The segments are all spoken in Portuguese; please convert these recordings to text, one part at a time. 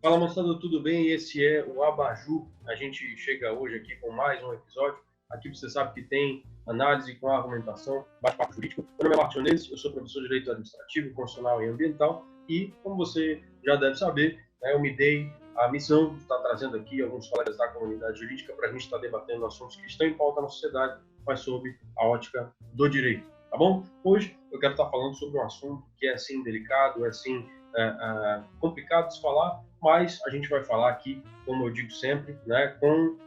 Fala, moçada, tudo bem? Esse é o Abajur. A gente chega hoje aqui com mais um episódio. Aqui você sabe que tem análise com argumentação, bate-papo jurídico. Meu nome é Marcos Menezes, eu sou professor de Direito Administrativo, Constitucional e Ambiental e, como você já deve saber, eu me dei a missão de estar trazendo aqui alguns colegas da comunidade jurídica para a gente estar debatendo assuntos que estão em pauta na sociedade, mas sob a ótica do direito, tá bom? Hoje eu quero estar falando sobre um assunto que é, assim, delicado, é, assim, complicado de se falar, mas a gente vai falar aqui, como eu digo sempre, né, com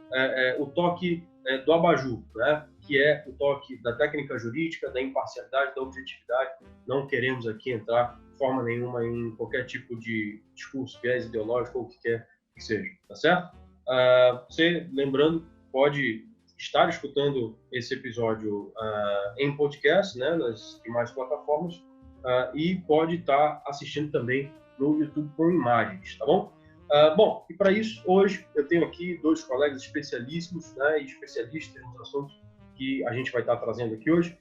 o toque do abajur, né, que é o toque da técnica jurídica, da imparcialidade, da objetividade. Não queremos aqui entrar de forma nenhuma em qualquer tipo de discurso, viés ideológico ou o que quer que seja, tá certo? Você, lembrando, pode estar escutando esse episódio em podcast, né, nas demais plataformas, e pode estar assistindo também no YouTube com imagens, tá bom? Bom, e para isso, hoje eu tenho aqui dois colegas especialíssimos, né, e especialistas nos assuntos que a gente vai estar trazendo aqui hoje.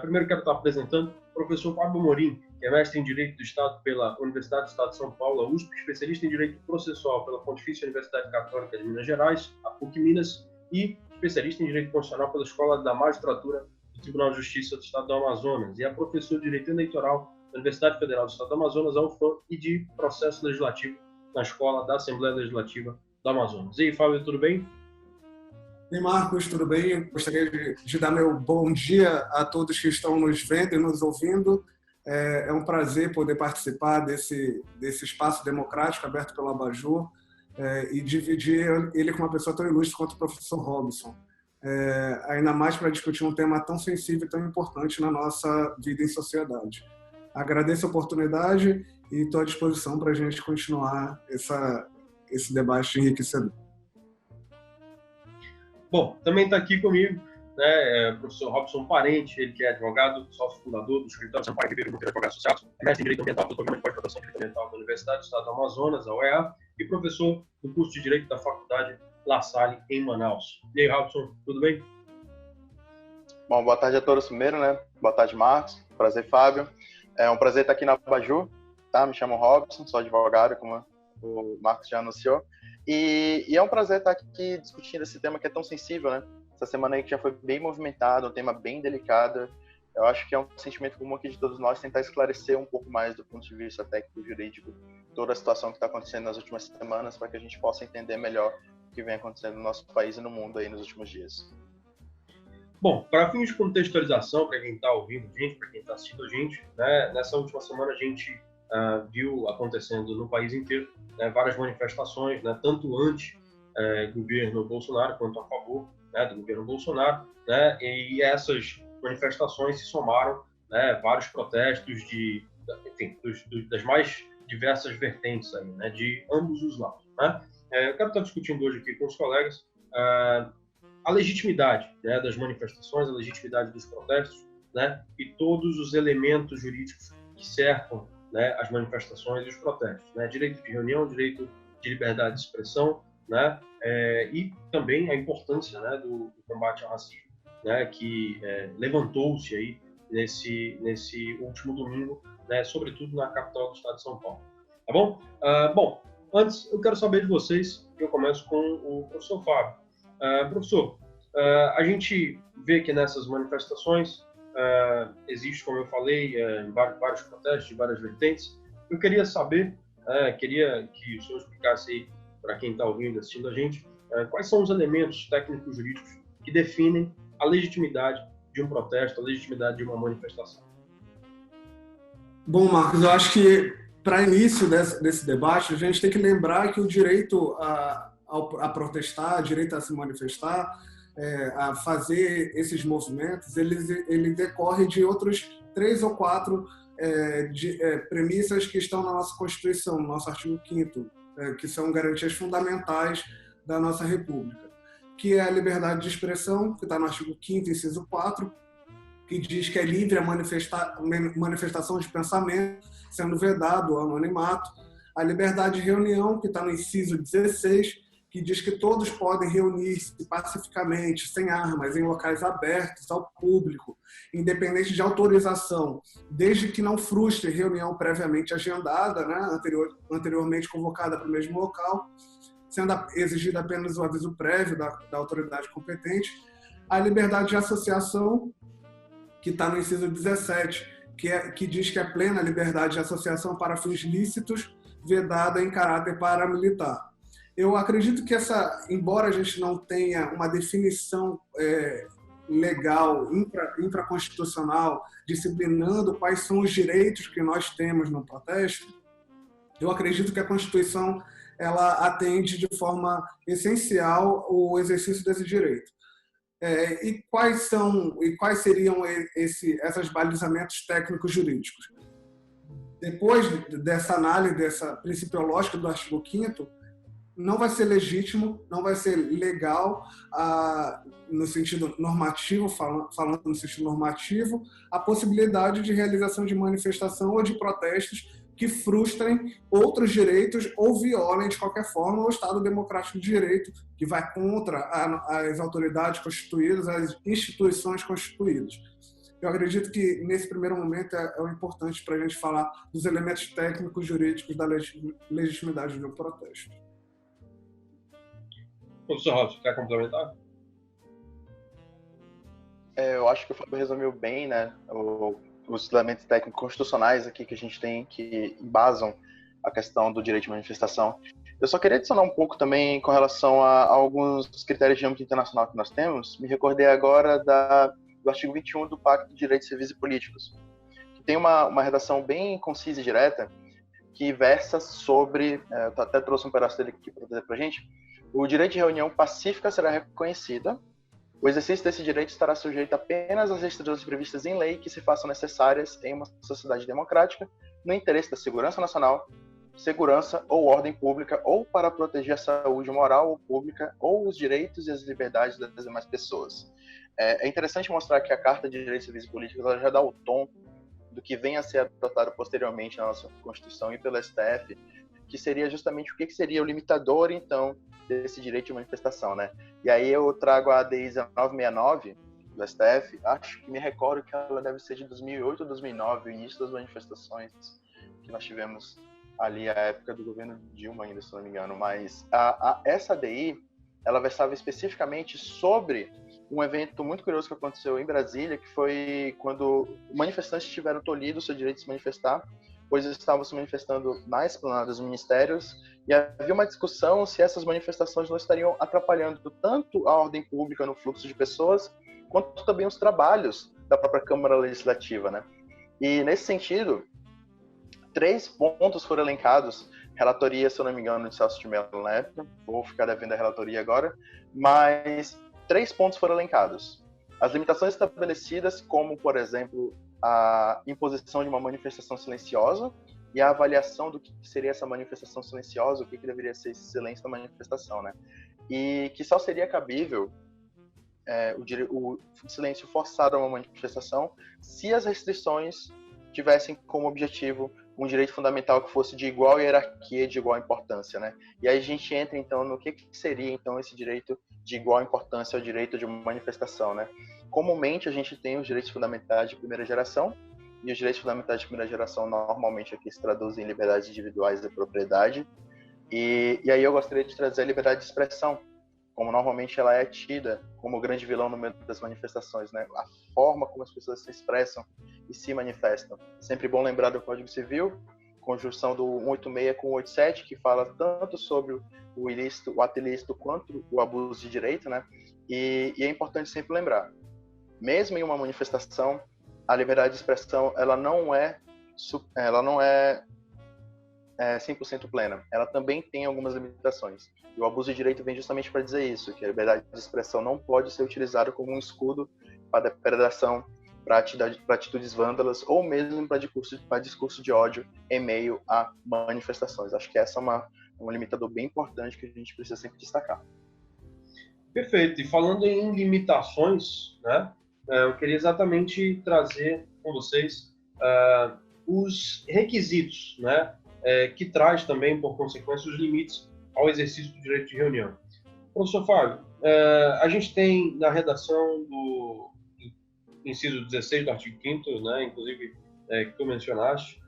Primeiro quero estar apresentando o professor Fábio Morim, que é mestre em Direito do Estado pela Universidade do Estado de São Paulo, a USP, especialista em Direito Processual pela Pontifícia Universidade Católica de Minas Gerais, a PUC Minas, e especialista em Direito Constitucional pela Escola da Magistratura do Tribunal de Justiça do Estado do Amazonas, e é professor de Direito Eleitoral da Universidade Federal do Estado do Amazonas, a UFAM, e de Processo Legislativo na Escola da Assembleia Legislativa do Amazonas. E aí, Fábio, tudo bem? E Marcos, tudo bem? Gostaria de dar meu bom dia a todos que estão nos vendo e nos ouvindo. É um prazer poder participar desse espaço democrático aberto pelo Abajur e dividir ele com uma pessoa tão ilustre quanto o professor Robson. Ainda mais para discutir um tema tão sensível e tão importante na nossa vida em sociedade. Agradeço a oportunidade e estou à disposição para a gente continuar esse debate enriquecedor. Bom, também está aqui comigo, né, o professor Robson Parente, ele que é advogado, sócio fundador do escritório Sampaio Ribeiro Monteiro Advogados Associados, mestre em Direito Ambiental do Programa de Pós-Graduação em Direito Ambiental da Universidade do Estado do Amazonas, a UEA, e professor do curso de Direito da Faculdade La Salle, em Manaus. E aí, Robson, tudo bem? Bom, boa tarde a todos primeiro, né? Boa tarde, Marcos. Prazer, Fábio. É um prazer estar aqui na Abajur, tá? Me chamo Robson, sou advogado, como o Marcos já anunciou. E é um prazer estar aqui discutindo esse tema que é tão sensível, né? Essa semana aí que já foi bem movimentada, um tema bem delicado. Eu acho que é um sentimento comum aqui de todos nós tentar esclarecer um pouco mais do ponto de vista técnico-jurídico toda a situação que está acontecendo nas últimas semanas para que a gente possa entender melhor o que vem acontecendo no nosso país e no mundo aí nos últimos dias. Bom, para fins de contextualização, para quem está ouvindo a gente, para quem está assistindo a gente, né, nessa última semana a gente viu acontecendo no país inteiro, né, várias manifestações, né, tanto anti-governo Bolsonaro quanto a favor, né, do governo Bolsonaro, né, e essas manifestações se somaram, né, vários protestos enfim, das mais diversas vertentes aí, né, de ambos os lados, né. Eu quero estar discutindo hoje aqui com os colegas a legitimidade, né, das manifestações, a legitimidade dos protestos, né, e todos os elementos jurídicos que cercam, né, as manifestações e os protestos, né, direito de reunião, direito de liberdade de expressão, né, e também a importância, né, do combate ao racismo, né, que levantou-se aí nesse último domingo, né, sobretudo na capital do estado de São Paulo. Tá bom? Bom, antes eu quero saber de vocês, eu começo com o professor Fábio. Professor, a gente vê que nessas manifestações existe, como eu falei, vários protestos de várias vertentes. Eu queria saber, queria que o senhor explicasse aí para quem está ouvindo, assistindo a gente, quais são os elementos técnicos jurídicos que definem a legitimidade de um protesto, a legitimidade de uma manifestação. Bom, Marcos, eu acho que para início desse debate, a gente tem que lembrar que o direito a protestar, direito a se manifestar, a fazer esses movimentos, ele decorre de outros 3 ou 4 premissas que estão na nossa Constituição, no nosso artigo 5º, que são garantias fundamentais da nossa República, que é a liberdade de expressão, que está no artigo 5º, inciso 4, que diz que é livre a manifestação de pensamento, sendo vedado o anonimato, a liberdade de reunião, que está no inciso 16, que diz que todos podem reunir-se pacificamente, sem armas, em locais abertos ao público, independente de autorização, desde que não frustre reunião previamente agendada, né, anteriormente convocada para o mesmo local, sendo exigido apenas o aviso prévio da autoridade competente. A liberdade de associação, que está no inciso 17, que diz que é plena liberdade de associação para fins lícitos, vedada em caráter paramilitar. Eu acredito que embora a gente não tenha uma definição legal, infraconstitucional, disciplinando quais são os direitos que nós temos no protesto, eu acredito que a Constituição ela atende de forma essencial o exercício desse direito. E quais seriam esses balizamentos técnicos jurídicos? Depois dessa análise, dessa principiológica do artigo 5º, não vai ser legítimo, não vai ser legal, no sentido normativo, falando no sentido normativo, a possibilidade de realização de manifestação ou de protestos que frustrem outros direitos ou violem, de qualquer forma, o Estado Democrático de Direito, que vai contra as autoridades constituídas, as instituições constituídas. Eu acredito que, nesse primeiro momento, é o importante para a gente falar dos elementos técnicos jurídicos da legitimidade do protesto. Professor Robson, quer complementar? Eu acho que o Fábio resumiu bem, né, os elementos técnicos constitucionais aqui que a gente tem que embasam a questão do direito de manifestação. Eu só queria adicionar um pouco também com relação a alguns critérios de âmbito internacional que nós temos. Me recordei agora do artigo 21 do Pacto de Direitos Civis e Políticos, que tem uma redação bem concisa e direta que versa sobre, eu até trouxe um pedaço dele aqui para trazer para a gente, o direito de reunião pacífica será reconhecida. O exercício desse direito estará sujeito apenas às restrições previstas em lei que se façam necessárias em uma sociedade democrática, no interesse da segurança nacional, segurança ou ordem pública, ou para proteger a saúde moral ou pública, ou os direitos e as liberdades das demais pessoas. É interessante mostrar que a Carta de Direitos Civis e Políticos ela já dá o tom do que vem a ser adotado posteriormente na nossa Constituição e pelo STF, que seria justamente o que seria o limitador, então, desse direito de manifestação, né? E aí eu trago a ADI 1969 do STF, acho que me recordo que ela deve ser de 2008 ou 2009, o início das manifestações que nós tivemos ali, a época do governo Dilma ainda, se não me engano, mas essa ADI, ela versava especificamente sobre um evento muito curioso que aconteceu em Brasília, que foi quando manifestantes tiveram tolhido o seu direito de se manifestar, pois eles estavam se manifestando na esplanada dos ministérios, e havia uma discussão se essas manifestações não estariam atrapalhando tanto a ordem pública no fluxo de pessoas, quanto também os trabalhos da própria Câmara Legislativa, né? E, nesse sentido, 3 pontos foram elencados, relatoria, se eu não me engano, de Celso de Mello na época, vou ficar devendo a relatoria agora, mas 3 pontos foram elencados. As limitações estabelecidas, como, por exemplo, a imposição de uma manifestação silenciosa e a avaliação do que seria essa manifestação silenciosa, o que deveria ser esse silêncio da manifestação, né? E que só seria cabível o silêncio forçado a uma manifestação se as restrições tivessem como objetivo um direito fundamental que fosse de igual hierarquia, de igual importância, né? E aí a gente entra, então, no que seria, então, esse direito de igual importância, o direito de uma manifestação, né? Comumente, a gente tem os direitos fundamentais de primeira geração, e os direitos fundamentais de primeira geração, normalmente, aqui se traduzem em liberdades individuais e propriedade. E aí eu gostaria de trazer a liberdade de expressão, como normalmente ela é tida como o grande vilão no meio das manifestações, né? A forma como as pessoas se expressam e se manifestam. Sempre bom lembrar do Código Civil, conjunção do 186 com o 187, que fala tanto sobre o ilícito, o ato ilícito, quanto o abuso de direito, né? E é importante sempre lembrar, mesmo em uma manifestação, a liberdade de expressão, ela não é 100% plena. Ela também tem algumas limitações. E o abuso de direito vem justamente para dizer isso, que a liberdade de expressão não pode ser utilizada como um escudo para depredação, para atitudes vândalas ou mesmo para discurso de ódio em meio a manifestações. Acho que essa é um limitador bem importante que a gente precisa sempre destacar. Perfeito. E falando em limitações, né, eu queria exatamente trazer com vocês os requisitos, né, que traz também, por consequência, os limites ao exercício do direito de reunião. Professor Fábio, a gente tem na redação do inciso 16 do artigo 5º, né, inclusive, que tu mencionaste,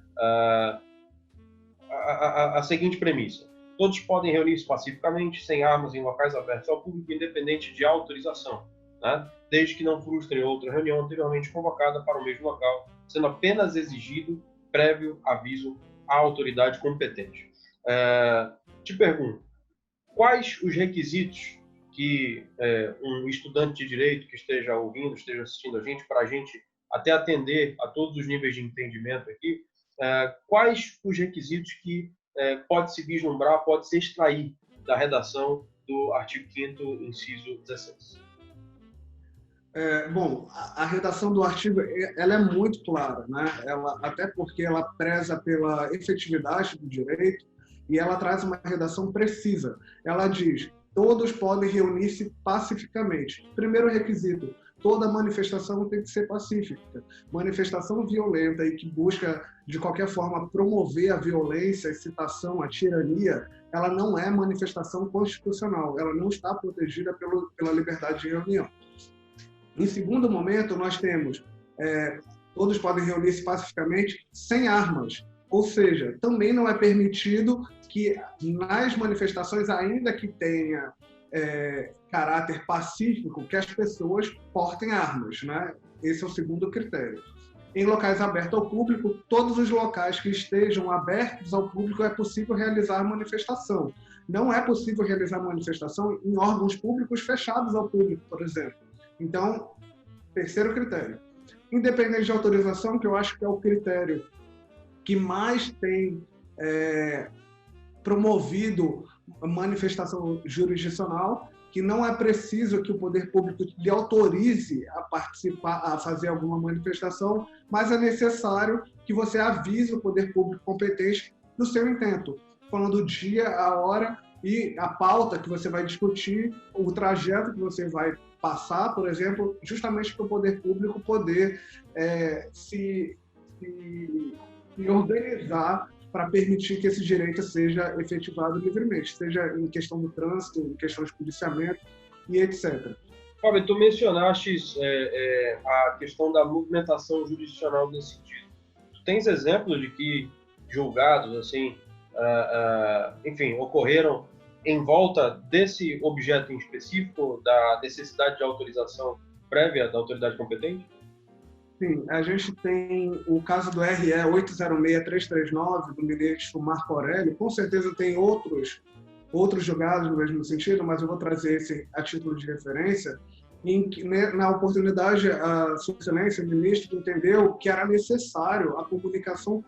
a seguinte premissa: todos podem reunir-se pacificamente, sem armas, em locais abertos ao público, independente de autorização, né, desde que não frustrem outra reunião anteriormente convocada para o mesmo local, sendo apenas exigido prévio aviso à autoridade competente. Te pergunto, quais os requisitos que um estudante de direito que esteja ouvindo, esteja assistindo para a gente até atender a todos os níveis de entendimento aqui, quais os requisitos que pode se vislumbrar, pode se extrair da redação do artigo 5º, inciso 16? Bom, a redação do artigo ela é muito clara, né? Até porque ela preza pela efetividade do direito e ela traz uma redação precisa. Ela diz: todos podem reunir-se pacificamente. Primeiro requisito: toda manifestação tem que ser pacífica. Manifestação violenta e que busca, de qualquer forma, promover a violência, a excitação, a tirania, ela não é manifestação constitucional. Ela não está protegida pela liberdade de reunião. Em segundo momento, nós temos todos podem reunir-se pacificamente sem armas. Ou seja, também não é permitido que nas manifestações, ainda que tenha caráter pacífico, que as pessoas portem armas, né? Esse é o segundo critério. Em locais abertos ao público, todos os locais que estejam abertos ao público é possível realizar manifestação. Não é possível realizar manifestação em órgãos públicos fechados ao público, por exemplo. Então, terceiro critério. Independente de autorização, que eu acho que é o critério que mais tem promovido a manifestação jurisdicional, que não é preciso que o poder público lhe autorize a participar, a fazer alguma manifestação, mas é necessário que você avise o poder público competente do seu intento, falando o dia, a hora e a pauta que você vai discutir, o trajeto que você vai passar, por exemplo, justamente para o poder público poder se organizar para permitir que esse direito seja efetivado livremente, seja em questão do trânsito, em questão de policiamento e etc. Fábio, tu mencionaste a questão da movimentação jurisdicional nesse sentido. Tu tens exemplos de que julgados, assim, enfim, ocorreram em volta desse objeto em específico, da necessidade de autorização prévia da autoridade competente? Sim, a gente tem o caso do RE 806339, do ministro Marco Aurélio. Com certeza tem outros julgados no mesmo sentido, mas eu vou trazer esse a título de referência. Na oportunidade, a Sua Excelência, o ministro, entendeu que era necessário a comunicação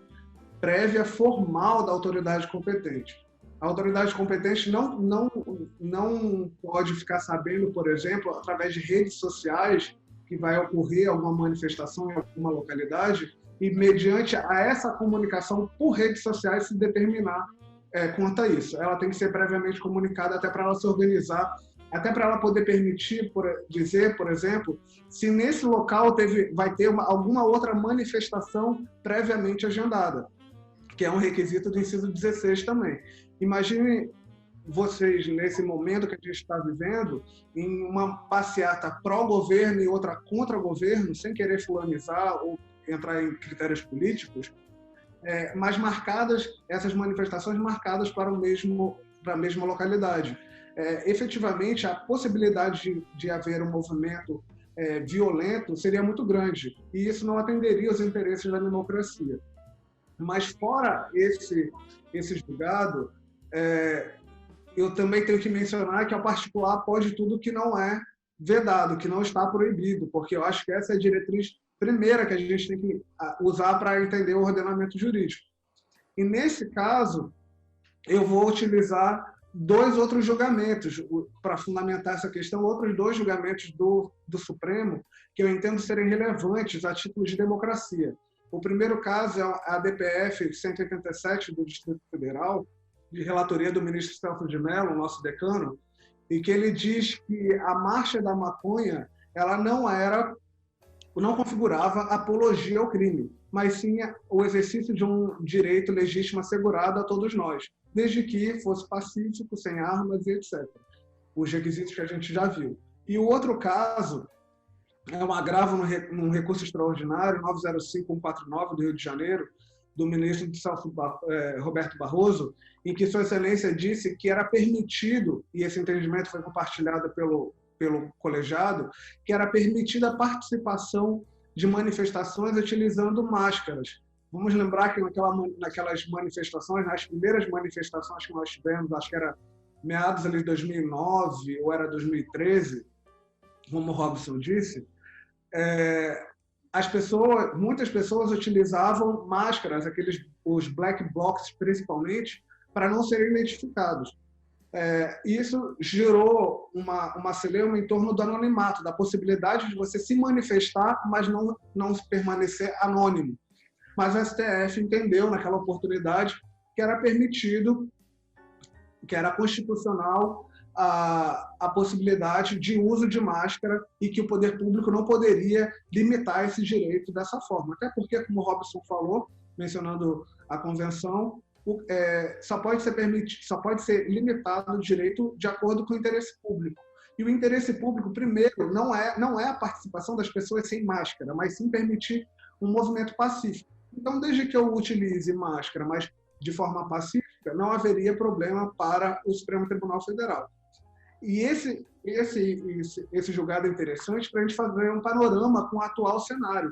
prévia formal da autoridade competente. A autoridade competente não pode ficar sabendo, por exemplo, através de redes sociais, que vai ocorrer alguma manifestação em alguma localidade, e mediante a essa comunicação por redes sociais se determinar quanto a isso. Ela tem que ser previamente comunicada até para ela se organizar, até para ela poder permitir, dizer, por exemplo, se nesse local vai ter alguma outra manifestação previamente agendada, que é um requisito do inciso 16 também. Imagine vocês, nesse momento que a gente está vivendo, em uma passeata pró-governo e outra contra-governo, sem querer fulanizar ou entrar em critérios políticos, mas essas manifestações marcadas para a mesma localidade. Efetivamente, a possibilidade de haver um movimento violento seria muito grande, e isso não atenderia os interesses da democracia. Mas fora esse julgado, eu também tenho que mencionar que ao particular pode tudo que não é vedado, que não está proibido, porque eu acho que essa é a diretriz primeira que a gente tem que usar para entender o ordenamento jurídico. E nesse caso, eu vou utilizar dois outros julgamentos para fundamentar essa questão, outros dois julgamentos do Supremo que eu entendo serem relevantes a título de democracia. O primeiro caso é a DPF 187 do Distrito Federal, de relatoria do ministro Celso de Mello, nosso decano, e que ele diz que a marcha da maconha ela não configurava apologia ao crime, mas sim o exercício de um direito legítimo assegurado a todos nós, desde que fosse pacífico, sem armas e etc. os requisitos que a gente já viu. E o outro caso é um agravo num recurso extraordinário, 905149 do Rio de Janeiro, do ministro de Saúde, Roberto Barroso, em que Sua Excelência disse que era permitido, e esse entendimento foi compartilhado pelo colegiado, que era permitida a participação de manifestações utilizando máscaras. Vamos lembrar que naquelas manifestações, nas primeiras manifestações que nós tivemos, acho que era meados ali de 2009 ou era 2013, como o Robson disse, muitas pessoas utilizavam máscaras, os black box principalmente, para não serem identificados. Isso gerou uma celeuma em torno do anonimato, da possibilidade de você se manifestar, mas não permanecer anônimo. Mas o STF entendeu naquela oportunidade que era permitido, que era constitucional a possibilidade de uso de máscara e que o poder público não poderia limitar esse direito dessa forma. Até porque, como o Robson falou, mencionando a convenção, só pode ser limitado o direito de acordo com o interesse público. E o interesse público, primeiro, não é a participação das pessoas sem máscara, mas sim permitir um movimento pacífico. Então, desde que eu utilize máscara, mas de forma pacífica, não haveria problema para o Supremo Tribunal Federal. E esse julgado é interessante para a gente fazer um panorama com o atual cenário.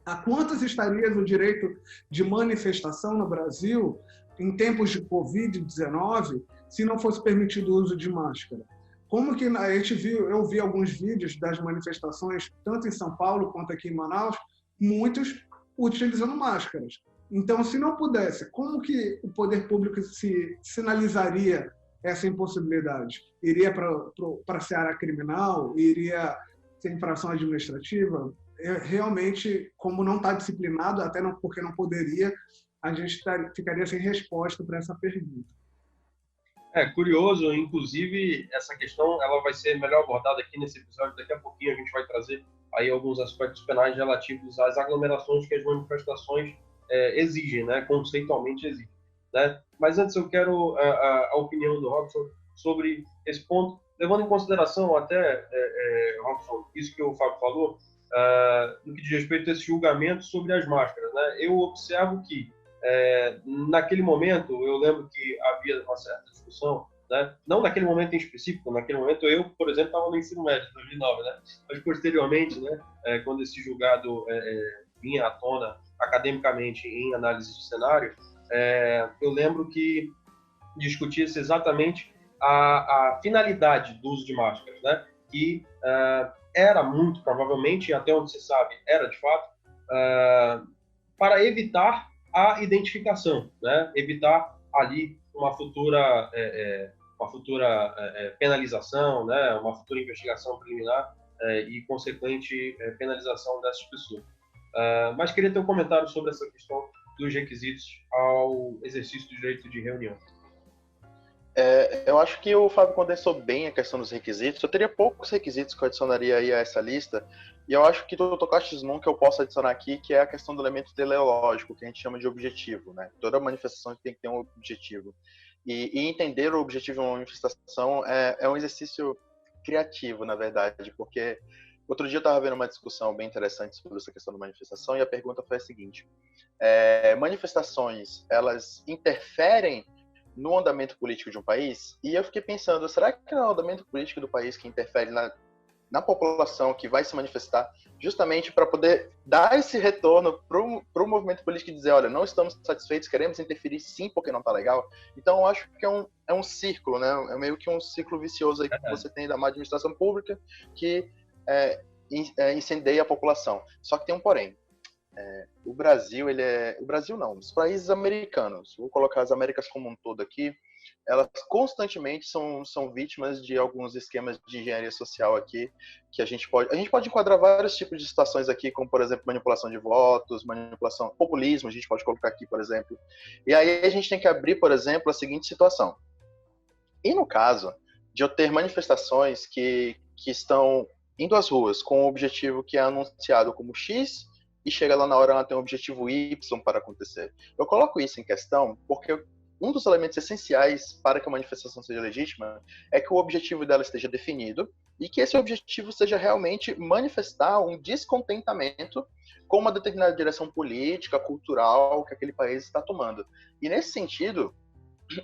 A quantas estaria o direito de manifestação no Brasil em tempos de Covid-19 se não fosse permitido o uso de máscara? Como que eu vi alguns vídeos das manifestações, tanto em São Paulo quanto aqui em Manaus, muitos utilizando máscaras. Então, se não pudesse, como que o poder público se sinalizaria essa impossibilidade? Iria para a seara criminal? Iria ser infração administrativa? Realmente, como não está disciplinado, até não, porque não poderia, a gente ficaria sem resposta para essa pergunta. Curioso, inclusive, essa questão ela vai ser melhor abordada aqui nesse episódio. Daqui a pouquinho a gente vai trazer aí alguns aspectos penais relativos às aglomerações que as manifestações exigem, né? Conceitualmente exigem. Né? Mas antes eu quero a opinião do Robson sobre esse ponto, levando em consideração até, Robson, isso que o Fábio falou, no que diz respeito a esse julgamento sobre as máscaras. Né? Eu observo que, naquele momento, eu lembro que havia uma certa discussão, né? Não naquele momento em específico, naquele momento eu, por exemplo, estava no ensino médio, em 2009, né? Mas posteriormente, né, quando esse julgado vinha à tona academicamente em análise de cenário, eu lembro que discutia-se exatamente a finalidade do uso de máscaras, né? Que era muito provavelmente, até onde se sabe, era de fato, para evitar a identificação, né? Evitar ali uma futura penalização, né? Uma futura investigação preliminar e consequente penalização dessas pessoas. Mas queria ter um comentário sobre essa questão dos requisitos ao exercício do direito de reunião. Eu acho que o Fábio condensou bem a questão dos requisitos. Eu teria poucos requisitos que eu adicionaria aí a essa lista, e eu acho que tu tocaste num que eu posso adicionar aqui, que é a questão do elemento teleológico, que a gente chama de objetivo, né? Toda manifestação tem que ter um objetivo. E entender o objetivo de uma manifestação é um exercício criativo, na verdade, porque outro dia eu estava vendo uma discussão bem interessante sobre essa questão da manifestação, e a pergunta foi a seguinte: manifestações, elas interferem no andamento político de um país? E eu fiquei pensando, será que é o andamento político do país que interfere na população que vai se manifestar, justamente para poder dar esse retorno para o movimento político e dizer, olha, não estamos satisfeitos, queremos interferir sim porque não está legal? Então, eu acho que é um círculo, né? É meio que um ciclo vicioso aí que você tem da má administração pública que incendeia a população. Só que tem um porém. O Brasil, os países americanos, vou colocar as Américas como um todo aqui, elas constantemente são vítimas de alguns esquemas de engenharia social aqui, que a gente pode enquadrar vários tipos de situações aqui, como, por exemplo, manipulação de votos, populismo, a gente pode colocar aqui, por exemplo. E aí a gente tem que abrir, por exemplo, a seguinte situação. E no caso de eu ter manifestações que estão indo às ruas com um objetivo que é anunciado como X, e chega lá na hora ela tem um objetivo Y para acontecer. Eu coloco isso em questão porque um dos elementos essenciais para que a manifestação seja legítima é que o objetivo dela esteja definido e que esse objetivo seja realmente manifestar um descontentamento com uma determinada direção política, cultural que aquele país está tomando. E nesse sentido,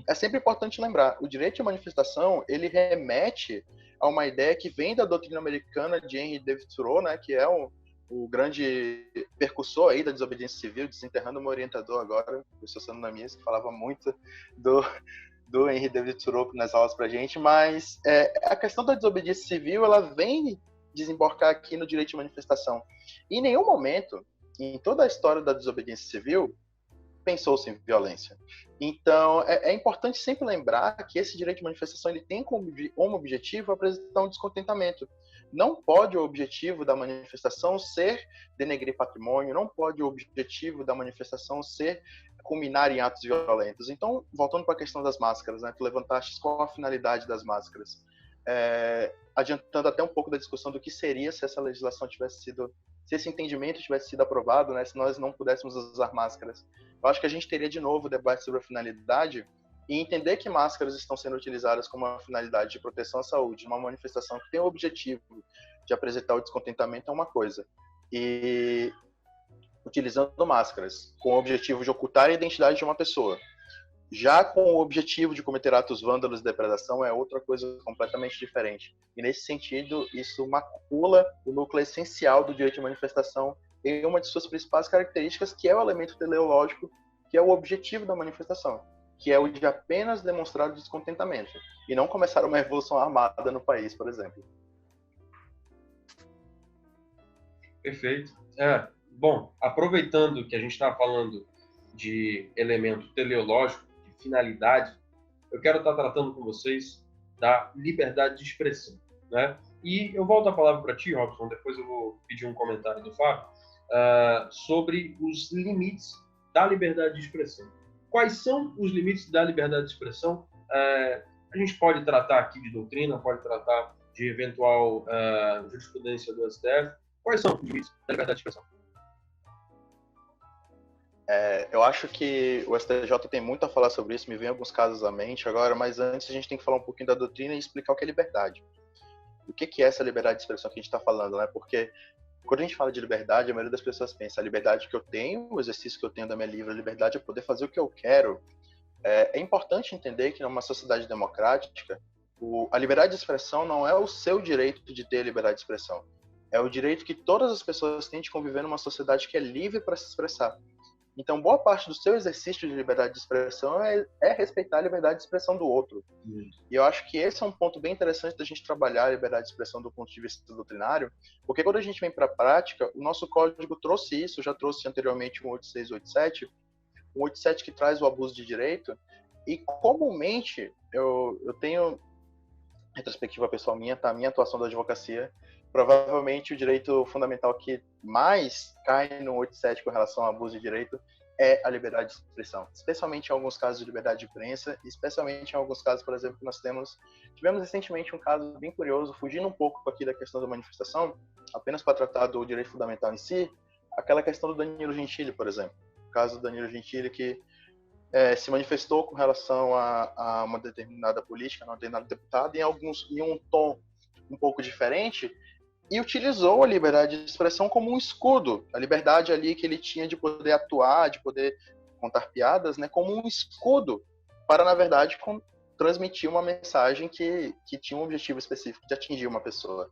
é sempre importante lembrar, o direito de manifestação, ele remete a uma ideia que vem da doutrina americana de Henry David Thoreau, né, que é o grande percussor aí da desobediência civil, desenterrando um orientador agora, o professor Sandro Namis, que falava muito do Henry David Thoreau nas aulas pra gente, mas a questão da desobediência civil, ela vem desembocar aqui no direito de manifestação. E em nenhum momento, em toda a história da desobediência civil, pensou-se em violência. Então, é importante sempre lembrar que esse direito de manifestação ele tem como objetivo apresentar um descontentamento. Não pode o objetivo da manifestação ser denegrir patrimônio, não pode o objetivo da manifestação ser culminar em atos violentos. Então, voltando para a questão das máscaras, né, tu levantaste qual a finalidade das máscaras. Adiantando até um pouco da discussão do que seria se essa legislação tivesse sido, se esse entendimento tivesse sido aprovado, né, se nós não pudéssemos usar máscaras. Eu acho que a gente teria de novo o debate sobre a finalidade e entender que máscaras estão sendo utilizadas como uma finalidade de proteção à saúde, uma manifestação que tem o objetivo de apresentar o descontentamento é uma coisa. E utilizando máscaras com o objetivo de ocultar a identidade de uma pessoa, já com o objetivo de cometer atos vândalos e depredação, é outra coisa completamente diferente. E nesse sentido, isso macula o núcleo essencial do direito de manifestação em uma de suas principais características, que é o elemento teleológico, que é o objetivo da manifestação, que é o de apenas demonstrar o descontentamento, e não começar uma revolução armada no país, por exemplo. Perfeito. Bom, aproveitando que a gente está falando de elemento teleológico, de finalidade, eu quero estar tratando com vocês da liberdade de expressão, né? E eu volto a palavra para ti, Robson, depois eu vou pedir um comentário do Fábio, sobre os limites da liberdade de expressão. Quais são os limites da liberdade de expressão? A gente pode tratar aqui de doutrina, pode tratar de eventual jurisprudência do STF. Quais são os limites da liberdade de expressão? Eu acho que o STJ tem muito a falar sobre isso, me vem alguns casos à mente agora, mas antes a gente tem que falar um pouquinho da doutrina e explicar o que é liberdade. O que é essa liberdade de expressão que a gente está falando, né? Porque quando a gente fala de liberdade, a maioria das pessoas pensa a liberdade que eu tenho, o exercício que eu tenho da minha livre liberdade é poder fazer o que eu quero. É importante entender que numa sociedade democrática, a liberdade de expressão não é o seu direito de ter liberdade de expressão. É o direito que todas as pessoas têm de conviver numa sociedade que é livre para se expressar. Então, boa parte do seu exercício de liberdade de expressão é respeitar a liberdade de expressão do outro. E eu acho que esse é um ponto bem interessante da gente trabalhar a liberdade de expressão do ponto de vista doutrinário, porque quando a gente vem para a prática, o nosso código trouxe isso, já trouxe anteriormente um 8687, um 87 que traz o abuso de direito, e comumente, eu tenho, retrospectiva pessoal minha, tá? A minha atuação da advocacia, provavelmente o direito fundamental que mais cai no 87 com relação ao abuso de direito é a liberdade de expressão, especialmente em alguns casos de liberdade de imprensa, especialmente em alguns casos, por exemplo, que nós tivemos recentemente um caso bem curioso, fugindo um pouco aqui da questão da manifestação, apenas para tratar do direito fundamental em si, aquela questão do Danilo Gentili, por exemplo, o caso do Danilo Gentili que se manifestou com relação a uma determinada política, a um determinado deputado, em um tom um pouco diferente, e utilizou a liberdade de expressão como um escudo, a liberdade ali que ele tinha de poder atuar, de poder contar piadas, né, como um escudo para, na verdade, transmitir uma mensagem que tinha um objetivo específico de atingir uma pessoa.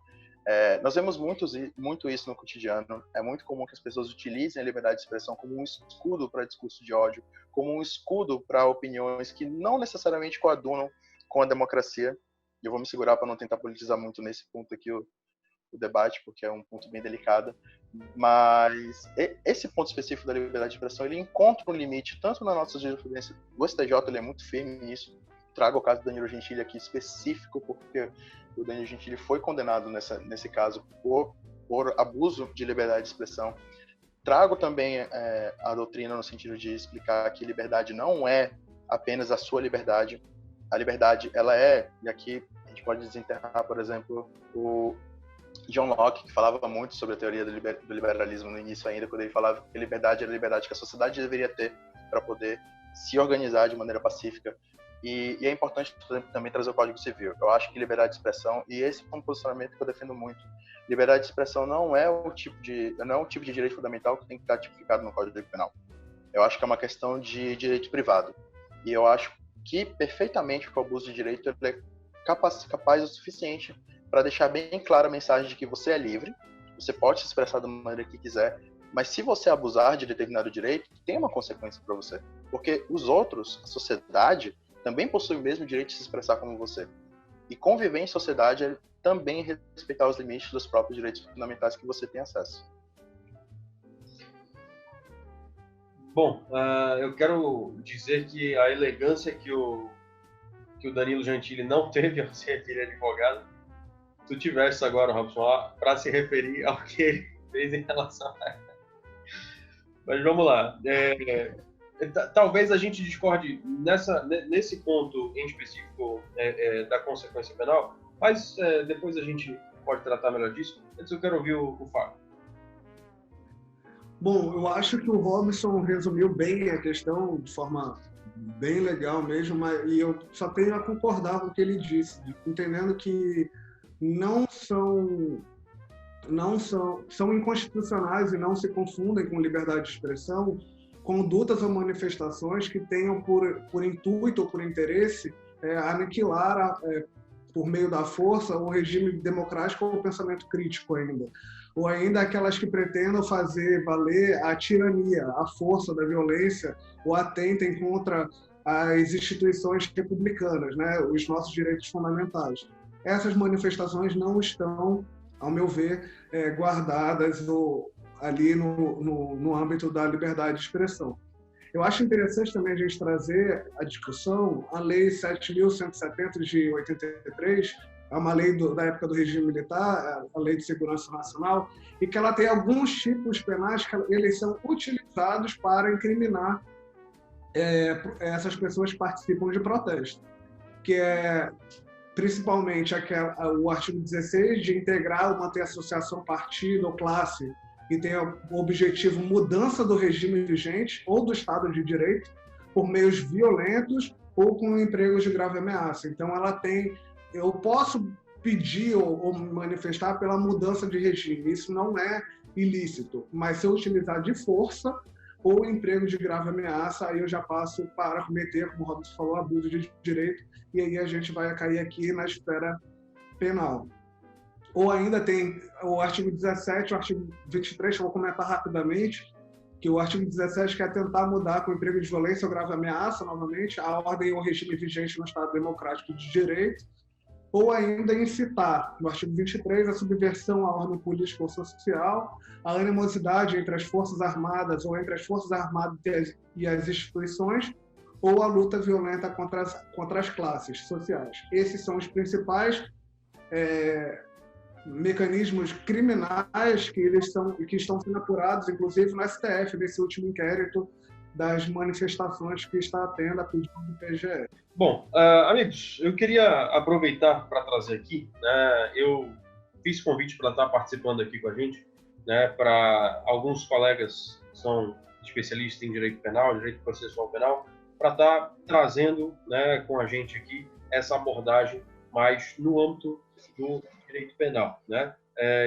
Nós vemos muito isso no cotidiano. É muito comum que as pessoas utilizem a liberdade de expressão como um escudo para discurso de ódio, como um escudo para opiniões que não necessariamente coadunam com a democracia. E eu vou me segurar para não tentar politizar muito nesse ponto aqui o debate, porque é um ponto bem delicado, mas esse ponto específico da liberdade de expressão, ele encontra um limite, tanto na nossa jurisprudência, o STJ ele é muito firme nisso, trago o caso do Danilo Gentili aqui específico, porque o Danilo Gentili foi condenado nesse caso por abuso de liberdade de expressão. Trago também a doutrina no sentido de explicar que liberdade não é apenas a sua liberdade, a liberdade, ela e aqui a gente pode desenterrar, por exemplo, o John Locke, que falava muito sobre a teoria do liberalismo no início ainda, quando ele falava que a liberdade era a liberdade que a sociedade deveria ter para poder se organizar de maneira pacífica. E é importante também trazer o Código Civil. Eu acho que liberdade de expressão, e esse é um posicionamento que eu defendo muito, liberdade de expressão não é um tipo de direito fundamental que tem que estar tipificado no Código Penal. Eu acho que é uma questão de direito privado. E eu acho que perfeitamente o abuso de direito ele é capaz o suficiente para deixar bem clara a mensagem de que você é livre, você pode se expressar da maneira que quiser, mas se você abusar de determinado direito, tem uma consequência para você. Porque os outros, a sociedade, também possui o mesmo direito de se expressar como você. E conviver em sociedade é também respeitar os limites dos próprios direitos fundamentais que você tem acesso. Bom, eu quero dizer que a elegância que o Danilo Gentili não teve ao ser aquele advogado, tu tivesse agora, Robson, para se referir ao que ele fez em relação a... Mas vamos lá. Talvez a gente discorde nesse ponto em específico da consequência penal, mas depois a gente pode tratar melhor disso. Antes eu quero ouvir o Fábio. Bom, eu acho que o Robson resumiu bem a questão de forma bem legal mesmo, e eu só tenho a concordar com o que ele disse, entendendo que são inconstitucionais e não se confundem com liberdade de expressão condutas ou manifestações que tenham por intuito ou por interesse aniquilar por meio da força o regime democrático ou o pensamento crítico ainda. Ou ainda aquelas que pretendam fazer valer a tirania, a força da violência, ou atentem contra as instituições republicanas, né, os nossos direitos fundamentais. Essas manifestações não estão, ao meu ver, guardadas ali no âmbito da liberdade de expressão. Eu acho interessante também a gente trazer a discussão a Lei 7.170 de 83, é uma lei da época do regime militar, a Lei de Segurança Nacional, e que ela tem alguns tipos penais que eles são utilizados para incriminar essas pessoas que participam de protesto, que é principalmente o artigo 16 de integrar ou manter associação, partido ou classe que tenha o objetivo mudança do regime vigente ou do Estado de Direito por meios violentos ou com empregos de grave ameaça. Então, eu posso pedir ou manifestar pela mudança de regime. Isso não é ilícito, mas se eu utilizar de força ou emprego de grave ameaça, aí eu já passo para cometer, como o Robson falou, abuso de direito, e aí a gente vai cair aqui na esfera penal. Ou ainda tem o artigo 17, o artigo 23, que eu vou comentar rapidamente, que o artigo 17 quer tentar mudar com emprego de violência ou grave ameaça, novamente, a ordem ou regime vigente no Estado Democrático de Direito, ou ainda incitar, no artigo 23, a subversão à ordem política ou social, a animosidade entre as Forças Armadas ou entre as Forças Armadas e as instituições, ou a luta violenta contra as classes sociais. Esses são os principais mecanismos criminais que estão sendo apurados, inclusive no STF, nesse último inquérito das manifestações que está tendo a pedido do PGE. Bom, amigos, eu queria aproveitar para trazer aqui, né, eu fiz convite para estar participando aqui com a gente, né, para alguns colegas que são especialistas em direito penal, direito processual penal, para estar trazendo, né, com a gente aqui essa abordagem mais no âmbito do direito penal, né?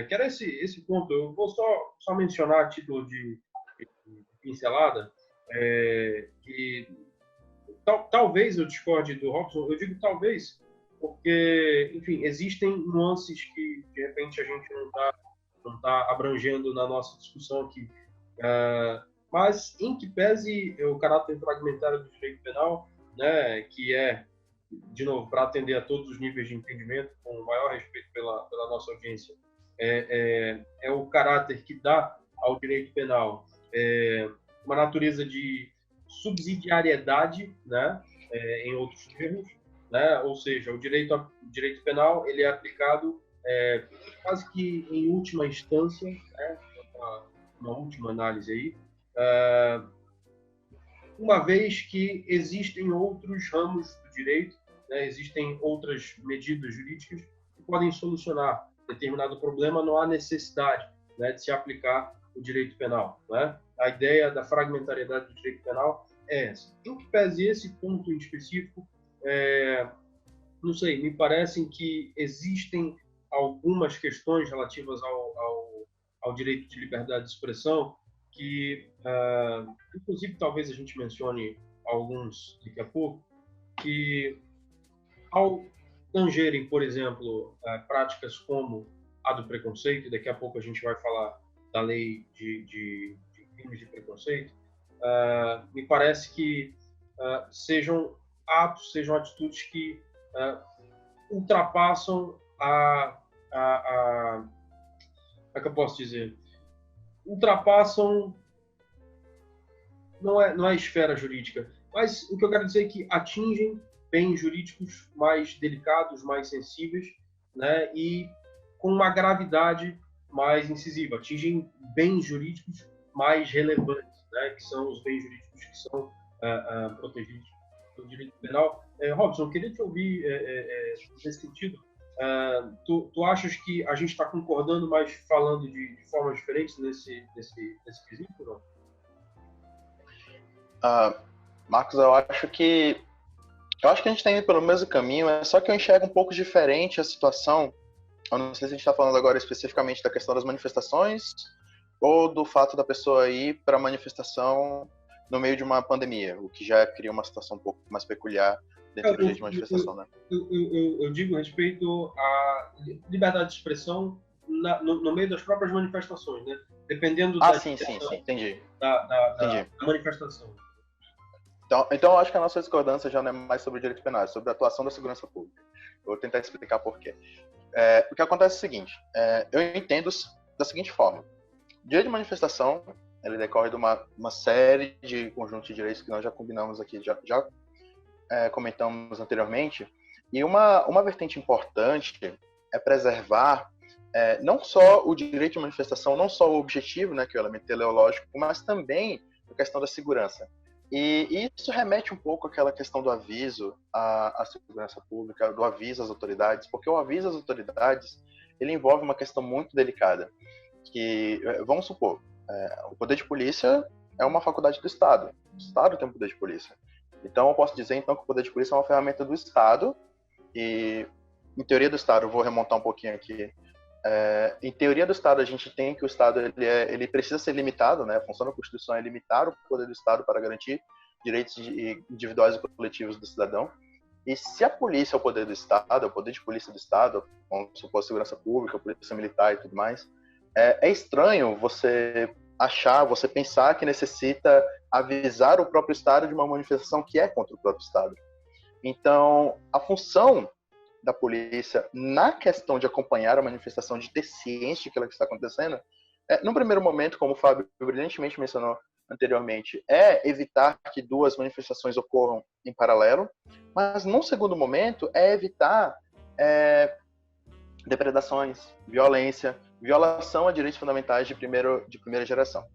Que era esse ponto. Eu vou só mencionar a título de pincelada, que talvez eu discorde do Robson, eu digo talvez, porque, enfim, existem nuances que, de repente, a gente não tá abrangendo na nossa discussão aqui. Mas, em que pese o caráter fragmentário do direito penal, né, que é, de novo, para atender a todos os níveis de entendimento, com o maior respeito pela nossa audiência, é o caráter que dá ao direito penal uma natureza de subsidiariedade, né, em outros termos, né, ou seja, o direito penal ele é aplicado quase que em última instância, né, uma última análise aí, uma vez que existem outros ramos do direito, né, existem outras medidas jurídicas que podem solucionar determinado problema, não há necessidade, né, de se aplicar o direito penal, né? A ideia da fragmentariedade do direito penal é essa. Em que pese esse ponto em específico, não sei, me parecem que existem algumas questões relativas ao direito de liberdade de expressão que, inclusive, talvez a gente mencione alguns daqui a pouco, que ao tangerem, por exemplo, práticas como a do preconceito, e daqui a pouco a gente vai falar da lei de crimes de preconceito, me parece que sejam atos, sejam atitudes que ultrapassam como é que eu posso dizer? Ultrapassam, não é a esfera jurídica, mas o que eu quero dizer é que atingem bens jurídicos mais delicados, mais sensíveis, né, e com uma gravidade mais incisiva. Atingem bens jurídicos mais relevantes, né, que são os bens jurídicos que são protegidos pelo direito penal. Robson, eu queria te ouvir nesse sentido. Tu achas que a gente está concordando, mas falando de formas diferentes nesse quesito, não? Marcos, eu acho que a gente está indo pelo mesmo caminho, só que eu enxergo um pouco diferente a situação. Eu não sei se a gente está falando agora especificamente da questão das manifestações ou do fato da pessoa ir para a manifestação no meio de uma pandemia, o que já cria uma situação um pouco mais peculiar dentro do direito de manifestação, né? Eu digo respeito à liberdade de expressão no meio das próprias manifestações, né? Dependendo sim, entendi. Da manifestação. Então, eu acho que a nossa discordância já não é mais sobre o direito penal, é sobre a atuação da segurança pública. Eu vou tentar explicar por quê. O que acontece é o seguinte, eu entendo da seguinte forma. O direito de manifestação, ele decorre de uma série de conjuntos de direitos que nós já combinamos aqui, já comentamos anteriormente, e uma vertente importante é preservar não só o direito de manifestação, não só o objetivo, né, que é o elemento teleológico, mas também a questão da segurança. E isso remete um pouco àquela questão do aviso à segurança pública, do aviso às autoridades, porque o aviso às autoridades, ele envolve uma questão muito delicada, que, vamos supor, o poder de polícia é uma faculdade do Estado. O Estado tem um poder de polícia. Então, eu posso dizer, então, que o poder de polícia é uma ferramenta do Estado, e, em teoria do Estado, eu vou remontar um pouquinho aqui, em teoria do Estado, a gente tem que o Estado ele precisa ser limitado, né? A função da Constituição é limitar o poder do Estado para garantir direitos individuais e coletivos do cidadão. E se a polícia é o poder do Estado, é o poder de polícia do Estado, vamos supor a segurança pública, a polícia militar e tudo mais, é estranho você pensar que necessita avisar o próprio Estado de uma manifestação que é contra o próprio Estado. Então, a função da polícia na questão de acompanhar a manifestação, de ter ciência de que ela está acontecendo, no primeiro momento, como o Fábio brilhantemente mencionou anteriormente, é evitar que duas manifestações ocorram em paralelo, mas num segundo momento é evitar depredações, violência, violação a direitos fundamentais de primeira geração.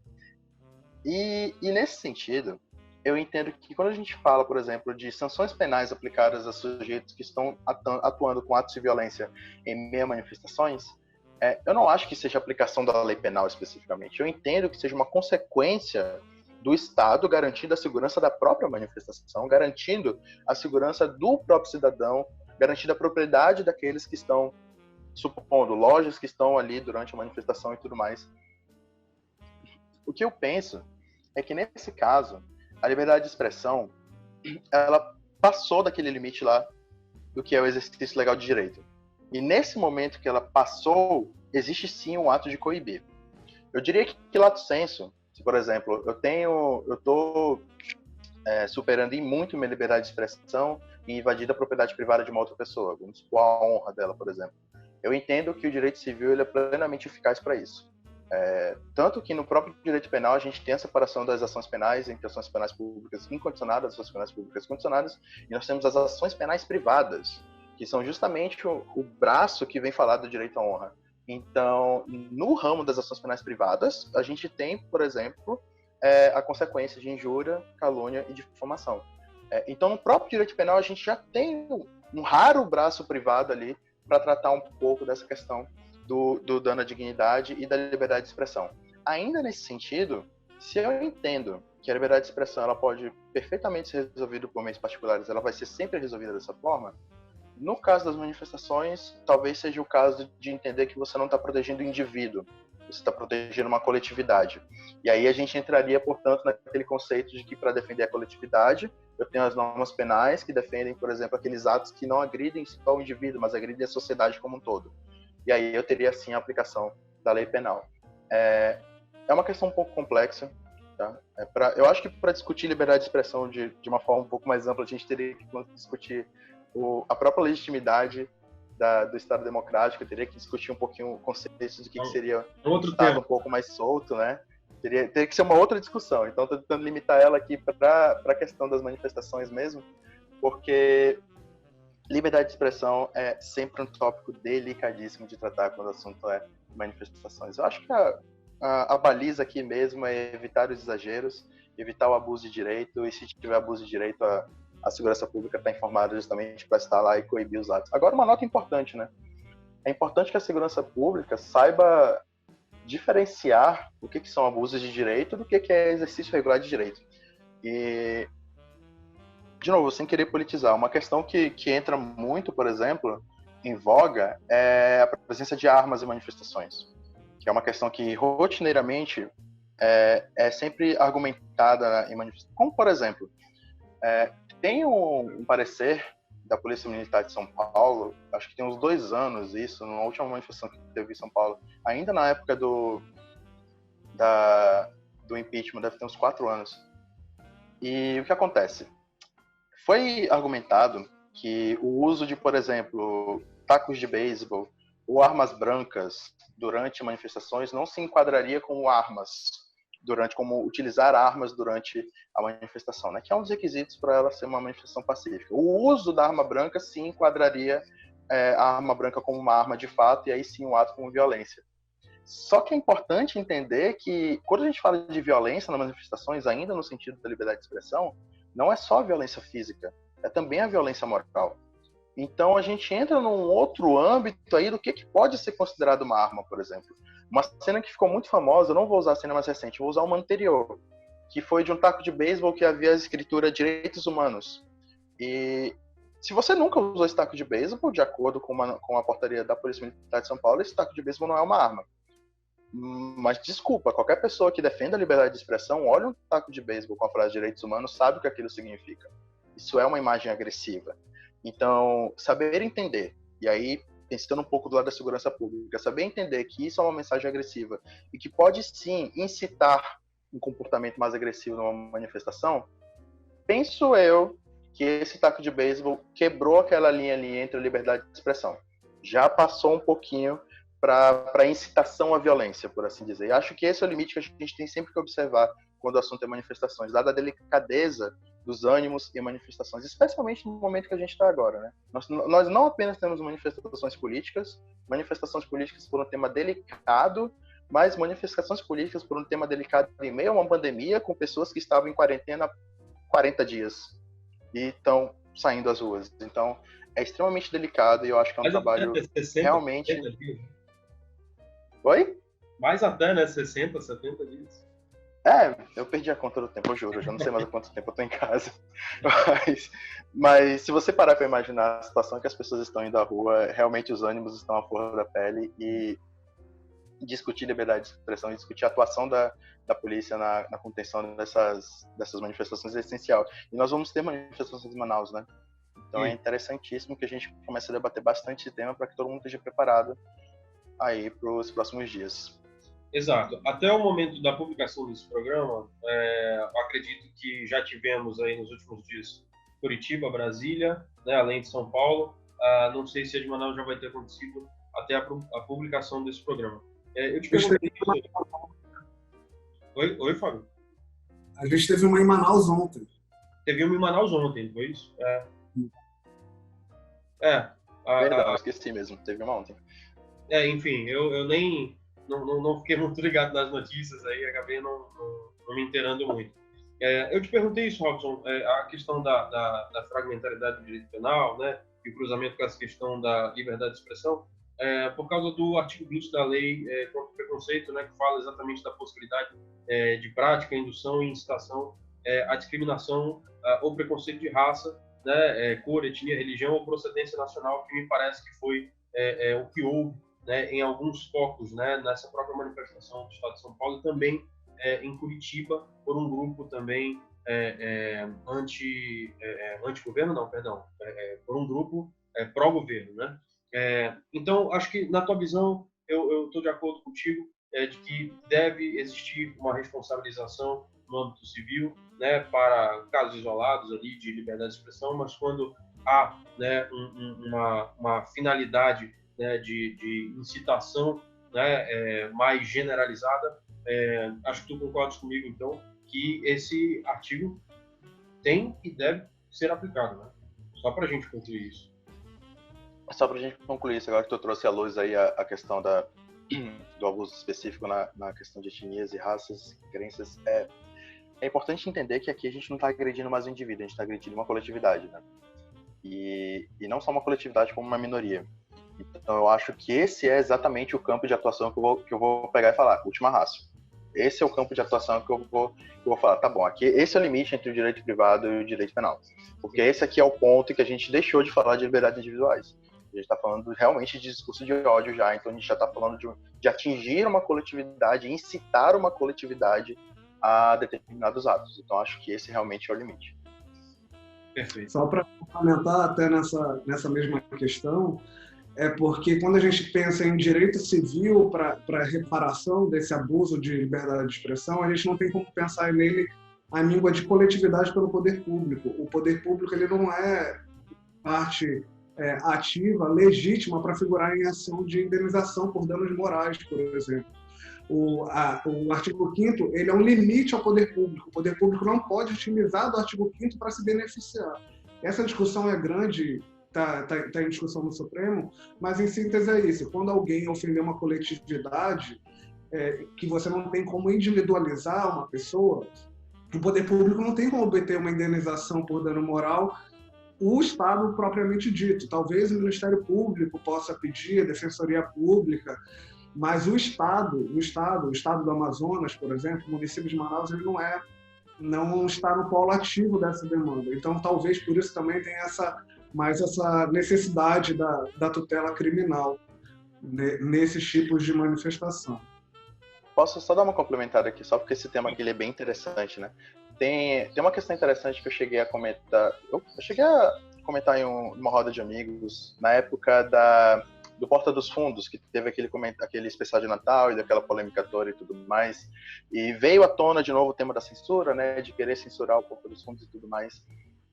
E nesse sentido, eu entendo que quando a gente fala, por exemplo, de sanções penais aplicadas a sujeitos que estão atuando com atos de violência em meio a manifestações, eu não acho que seja aplicação da lei penal especificamente. Eu entendo que seja uma consequência do Estado garantindo a segurança da própria manifestação, garantindo a segurança do próprio cidadão, garantindo a propriedade daqueles que estão, supondo, lojas que estão ali durante a manifestação e tudo mais. O que eu penso é que, nesse caso, a liberdade de expressão, ela passou daquele limite lá do que é o exercício legal de direito. E nesse momento que ela passou, existe sim um ato de coibir. Eu diria que lato sensu, se, por exemplo, eu estou superando em muito minha liberdade de expressão e invadir a propriedade privada de uma outra pessoa, vamos supor a honra dela, por exemplo. Eu entendo que o direito civil ele é plenamente eficaz para isso. Tanto que no próprio direito penal a gente tem a separação das ações penais entre ações penais públicas incondicionadas, ações penais públicas condicionadas, e nós temos as ações penais privadas, que são justamente o braço que vem falar do direito à honra. Então, no ramo das ações penais privadas, a gente tem, por exemplo, a consequência de injúria, calúnia e difamação. Então, no próprio direito penal, a gente já tem um raro braço privado ali para tratar um pouco dessa questão do dano à dignidade e da liberdade de expressão. Ainda nesse sentido, se eu entendo que a liberdade de expressão ela pode perfeitamente ser resolvida por meios particulares, ela vai ser sempre resolvida dessa forma. No caso das manifestações, talvez seja o caso de entender que você não está protegendo o indivíduo, você está protegendo uma coletividade. E aí a gente entraria, portanto, naquele conceito de que para defender a coletividade, eu tenho as normas penais que defendem, por exemplo, aqueles atos que não agridem só o indivíduo, mas agridem a sociedade como um todo. E aí eu teria, sim, a aplicação da lei penal. É uma questão um pouco complexa. Tá? Eu acho que para discutir liberdade de expressão de uma forma um pouco mais ampla, a gente teria que discutir a própria legitimidade do Estado democrático, teria que discutir um pouquinho o conceito de que seria um Estado um pouco mais solto, né? Teria que ser uma outra discussão. Então, estou tentando limitar ela aqui para a questão das manifestações mesmo, porque liberdade de expressão é sempre um tópico delicadíssimo de tratar quando o assunto é manifestações. Eu acho que a baliza aqui mesmo é evitar os exageros, evitar o abuso de direito, e se tiver abuso de direito, a segurança pública está informada justamente para estar lá e coibir os atos. Agora, uma nota importante, né? É importante que a segurança pública saiba diferenciar o que são abusos de direito do que é exercício regular de direito. E, de novo, sem querer politizar, uma questão que entra muito, por exemplo, em voga é a presença de armas em manifestações, que é uma questão que rotineiramente é sempre argumentada em manifestações. Como, por exemplo, tem um parecer da Polícia Militar de São Paulo, acho que tem uns 2 anos isso, na última manifestação que teve em São Paulo, ainda na época do impeachment, deve ter uns 4 anos. E o que acontece? Foi argumentado que o uso de, por exemplo, tacos de beisebol ou armas brancas durante manifestações não se enquadraria como como utilizar armas durante a manifestação, né? Que é um dos requisitos para ela ser uma manifestação pacífica. O uso da arma branca sim enquadraria a arma branca como uma arma de fato, e aí sim o ato como violência. Só que é importante entender que quando a gente fala de violência nas manifestações, ainda no sentido da liberdade de expressão, não é só a violência física, é também a violência moral. Então a gente entra num outro âmbito aí do que pode ser considerado uma arma, por exemplo. Uma cena que ficou muito famosa, eu não vou usar a cena mais recente, vou usar uma anterior, que foi de um taco de beisebol que havia a escritura Direitos Humanos. E se você nunca usou esse taco de beisebol, de acordo com a portaria da Polícia Militar de São Paulo, esse taco de beisebol não é uma arma. Mas desculpa, qualquer pessoa que defenda a liberdade de expressão, olha um taco de beisebol com a frase Direitos Humanos, sabe o que aquilo significa. Isso é uma imagem agressiva. Então, saber entender, e aí pensando um pouco do lado da segurança pública, saber entender que isso é uma mensagem agressiva e que pode sim incitar um comportamento mais agressivo numa manifestação, penso eu que esse taco de beisebol quebrou aquela linha ali entre a liberdade de expressão. Já passou um pouquinho para incitação à violência, por assim dizer. E acho que esse é o limite que a gente tem sempre que observar quando o assunto é manifestações, dada a delicadeza dos ânimos e manifestações, especialmente no momento que a gente está agora, né? Nós não apenas temos manifestações políticas por um tema delicado, mas manifestações políticas por um tema delicado em meio a uma pandemia, com pessoas que estavam em quarentena há 40 dias e estão saindo às ruas. Então, é extremamente delicado e eu acho que é um trabalho 60, realmente... 70 dias. Oi? Mais até, né? 60, 70 dias. Eu perdi a conta do tempo, eu juro. Eu já não sei mais há quanto tempo eu tô em casa. Mas se você parar para imaginar a situação que as pessoas estão indo à rua, realmente os ânimos estão à flor da pele e discutir liberdade de expressão e discutir a atuação da polícia na contenção dessas manifestações é essencial. E nós vamos ter manifestações em Manaus, né? Então é interessantíssimo que a gente comece a debater bastante esse tema para que todo mundo esteja preparado aí para os próximos dias. Exato. Até o momento da publicação desse programa, eu acredito que já tivemos aí nos últimos dias Curitiba, Brasília, né, além de São Paulo. Não sei se a de Manaus já vai ter acontecido até a publicação desse programa. Eu te perguntei isso. Oi, Fábio? A gente teve uma em Manaus ontem. Teve uma em Manaus ontem, foi isso? Verdade, eu esqueci mesmo. Teve uma ontem. Enfim, eu nem... Não fiquei muito ligado nas notícias aí, acabei não me inteirando muito. Eu te perguntei isso, Robson, a questão da fragmentariedade do direito penal, né, e o cruzamento com essa questão da liberdade de expressão, por causa do artigo 20 da lei contra o preconceito, né, que fala exatamente da possibilidade de prática, indução e incitação à discriminação ou preconceito de raça, né, cor, etnia, religião ou procedência nacional, que me parece que foi o que houve, né, em alguns focos, né, nessa própria manifestação do Estado de São Paulo e também em Curitiba, por um grupo também anti-governo, não, perdão, por um grupo pró-governo, né? Então, acho que, na tua visão, eu estou de acordo contigo de que deve existir uma responsabilização no âmbito civil, né, para casos isolados ali de liberdade de expressão, mas quando há, né, uma finalidade, né, de incitação, né, mais generalizada, acho que tu concordas comigo, então, que esse artigo tem e deve ser aplicado, né? Só para a gente concluir isso. Só para a gente concluir isso, agora que tu trouxe à luz aí a questão do abuso específico na questão de etnias e raças, crenças, é importante entender que aqui a gente não está agredindo mais um indivíduo, a gente está agredindo uma coletividade, né? E não só uma coletividade, como uma minoria. Então eu acho que esse é exatamente o campo de atuação que eu vou pegar e falar, última raça. Esse é o campo de atuação que eu vou falar, tá bom, aqui esse é o limite entre o direito privado e o direito penal. Porque esse aqui é o ponto que a gente deixou de falar de liberdades individuais. A gente está falando realmente de discurso de ódio já, então a gente já está falando de atingir uma coletividade, incitar uma coletividade a determinados atos. Então acho que esse realmente é o limite. Perfeito. Só para complementar até nessa mesma questão, é porque quando a gente pensa em direito civil para reparação desse abuso de liberdade de expressão, a gente não tem como pensar nele a míngua de coletividade pelo poder público. O poder público ele não é parte ativa, legítima para figurar em ação de indenização por danos morais, por exemplo. O artigo 5º, ele é um limite ao poder público. O poder público não pode utilizar do artigo 5º para se beneficiar. Essa discussão é grande, está em discussão no Supremo, mas em síntese é isso. Quando alguém ofender uma coletividade, que você não tem como individualizar uma pessoa, o poder público não tem como obter uma indenização por dano moral, o Estado propriamente dito. Talvez o Ministério Público possa pedir, a Defensoria Pública, mas o Estado do Amazonas, por exemplo, o município de Manaus, ele não está no polo ativo dessa demanda. Então, talvez por isso também tenha essa necessidade da tutela criminal nesses tipos de manifestação. Posso só dar uma complementada aqui, só porque esse tema aqui ele é bem interessante, né? Tem uma questão interessante que eu cheguei a comentar. Eu cheguei a comentar em uma roda de amigos na época do Porta dos Fundos, que teve aquele especial de Natal e daquela polêmica toda e tudo mais. E veio à tona de novo o tema da censura, né? De querer censurar o Porta dos Fundos e tudo mais.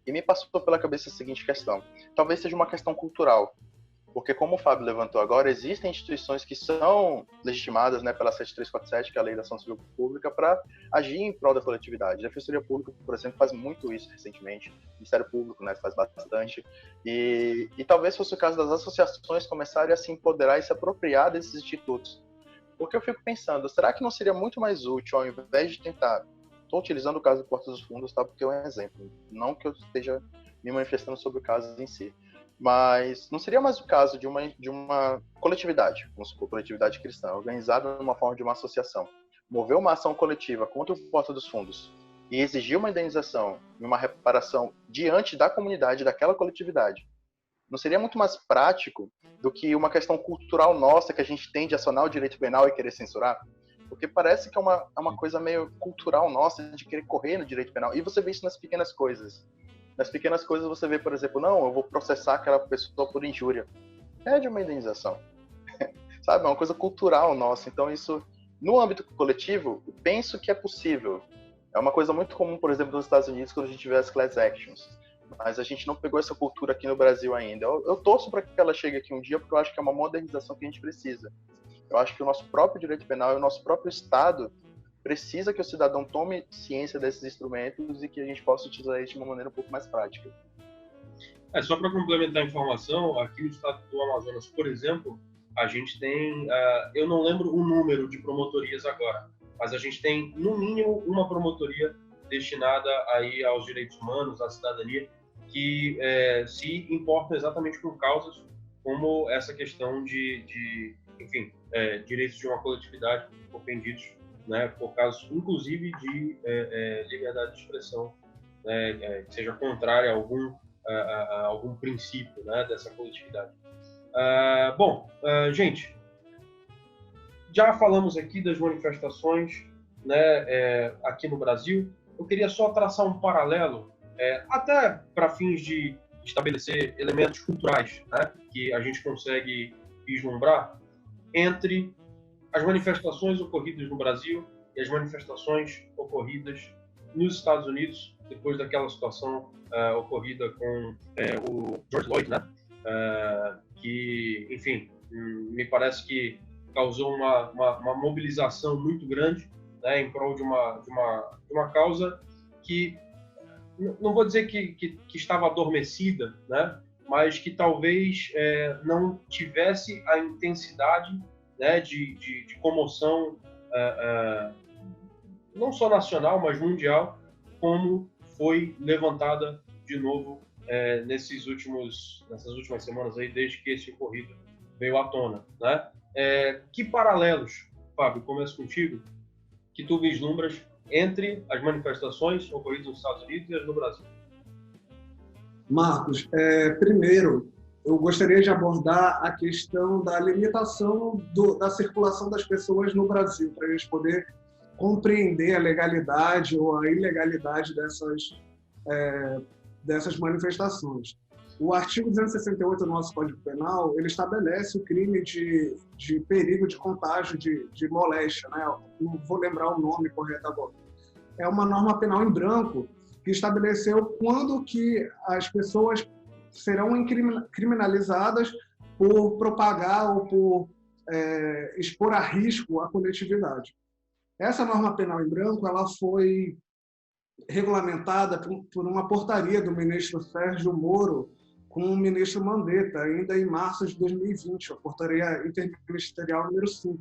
E me passou pela cabeça a seguinte questão. Talvez seja uma questão cultural. Porque, como o Fábio levantou agora, existem instituições que são legitimadas, né, pela 7347, que é a Lei da Ação Civil Pública, para agir em prol da coletividade. A Defensoria Pública, por exemplo, faz muito isso recentemente. O Ministério Público, né, faz bastante. E talvez fosse o caso das associações começarem a se empoderar e se apropriar desses institutos. Porque eu fico pensando, será que não seria muito mais útil, ao invés de tentar... Estou utilizando o caso do Porta dos Fundos, tá, porque é um exemplo. Não que eu esteja me manifestando sobre o caso em si. Mas não seria mais o caso de uma coletividade, vamos supor, coletividade cristã, organizada numa forma de uma associação, mover uma ação coletiva contra o Porta dos Fundos e exigir uma indenização e uma reparação diante da comunidade daquela coletividade? Não seria muito mais prático do que uma questão cultural nossa que a gente tem de acionar o direito penal e querer censurar? Porque parece que é uma coisa meio cultural nossa de querer correr no direito penal. E você vê isso nas pequenas coisas. Nas pequenas coisas você vê, por exemplo, não, eu vou processar aquela pessoa por injúria. Pede uma indenização. Sabe, é uma coisa cultural nossa. Então isso, no âmbito coletivo, eu penso que é possível. É uma coisa muito comum, por exemplo, nos Estados Unidos, quando a gente vê as class actions. Mas a gente não pegou essa cultura aqui no Brasil ainda. Eu torço para que ela chegue aqui um dia, porque eu acho que é uma modernização que a gente precisa. Eu acho que o nosso próprio direito penal e o nosso próprio Estado precisa que o cidadão tome ciência desses instrumentos e que a gente possa utilizar eles de uma maneira um pouco mais prática. Só para complementar a informação, aqui no estado do Amazonas, por exemplo, a gente tem, eu não lembro o número de promotorias agora, mas a gente tem, no mínimo, uma promotoria destinada aí aos direitos humanos, à cidadania, que se importa exatamente com causas como essa questão enfim, direitos de uma coletividade ofendidos, né, por casos, inclusive, de liberdade de expressão, né, que seja contrária a algum princípio, né, dessa coletividade. Bom, gente, já falamos aqui das manifestações, né, aqui no Brasil. Eu queria só traçar um paralelo, até para fins de estabelecer elementos culturais, né, que a gente consegue vislumbrar entre as manifestações ocorridas no Brasil e as manifestações ocorridas nos Estados Unidos, depois daquela situação ocorrida com o George Floyd, né? Que, enfim, me parece que causou uma mobilização muito grande, né, em prol de uma causa que, não vou dizer que estava adormecida, né, mas que talvez não tivesse a intensidade, né, de comoção, não só nacional, mas mundial, como foi levantada de novo nessas últimas semanas, aí, desde que esse ocorrido veio à tona, né? Que paralelos, Fábio, começo contigo, que tu vislumbras entre as manifestações ocorridas nos Estados Unidos e as no Brasil? Marcos, primeiro, eu gostaria de abordar a questão da limitação da circulação das pessoas no Brasil, para a gente poder compreender a legalidade ou a ilegalidade dessas manifestações. O artigo 268 do nosso Código Penal, ele estabelece o crime de perigo de contágio, de moléstia, né? Não vou lembrar o nome correto agora. É uma norma penal em branco que estabeleceu quando que as pessoas serão criminalizadas por propagar ou por expor a risco a coletividade. Essa norma penal em branco, ela foi regulamentada por uma portaria do ministro Sérgio Moro com o ministro Mandetta, ainda em março de 2020, a portaria interministerial número 5,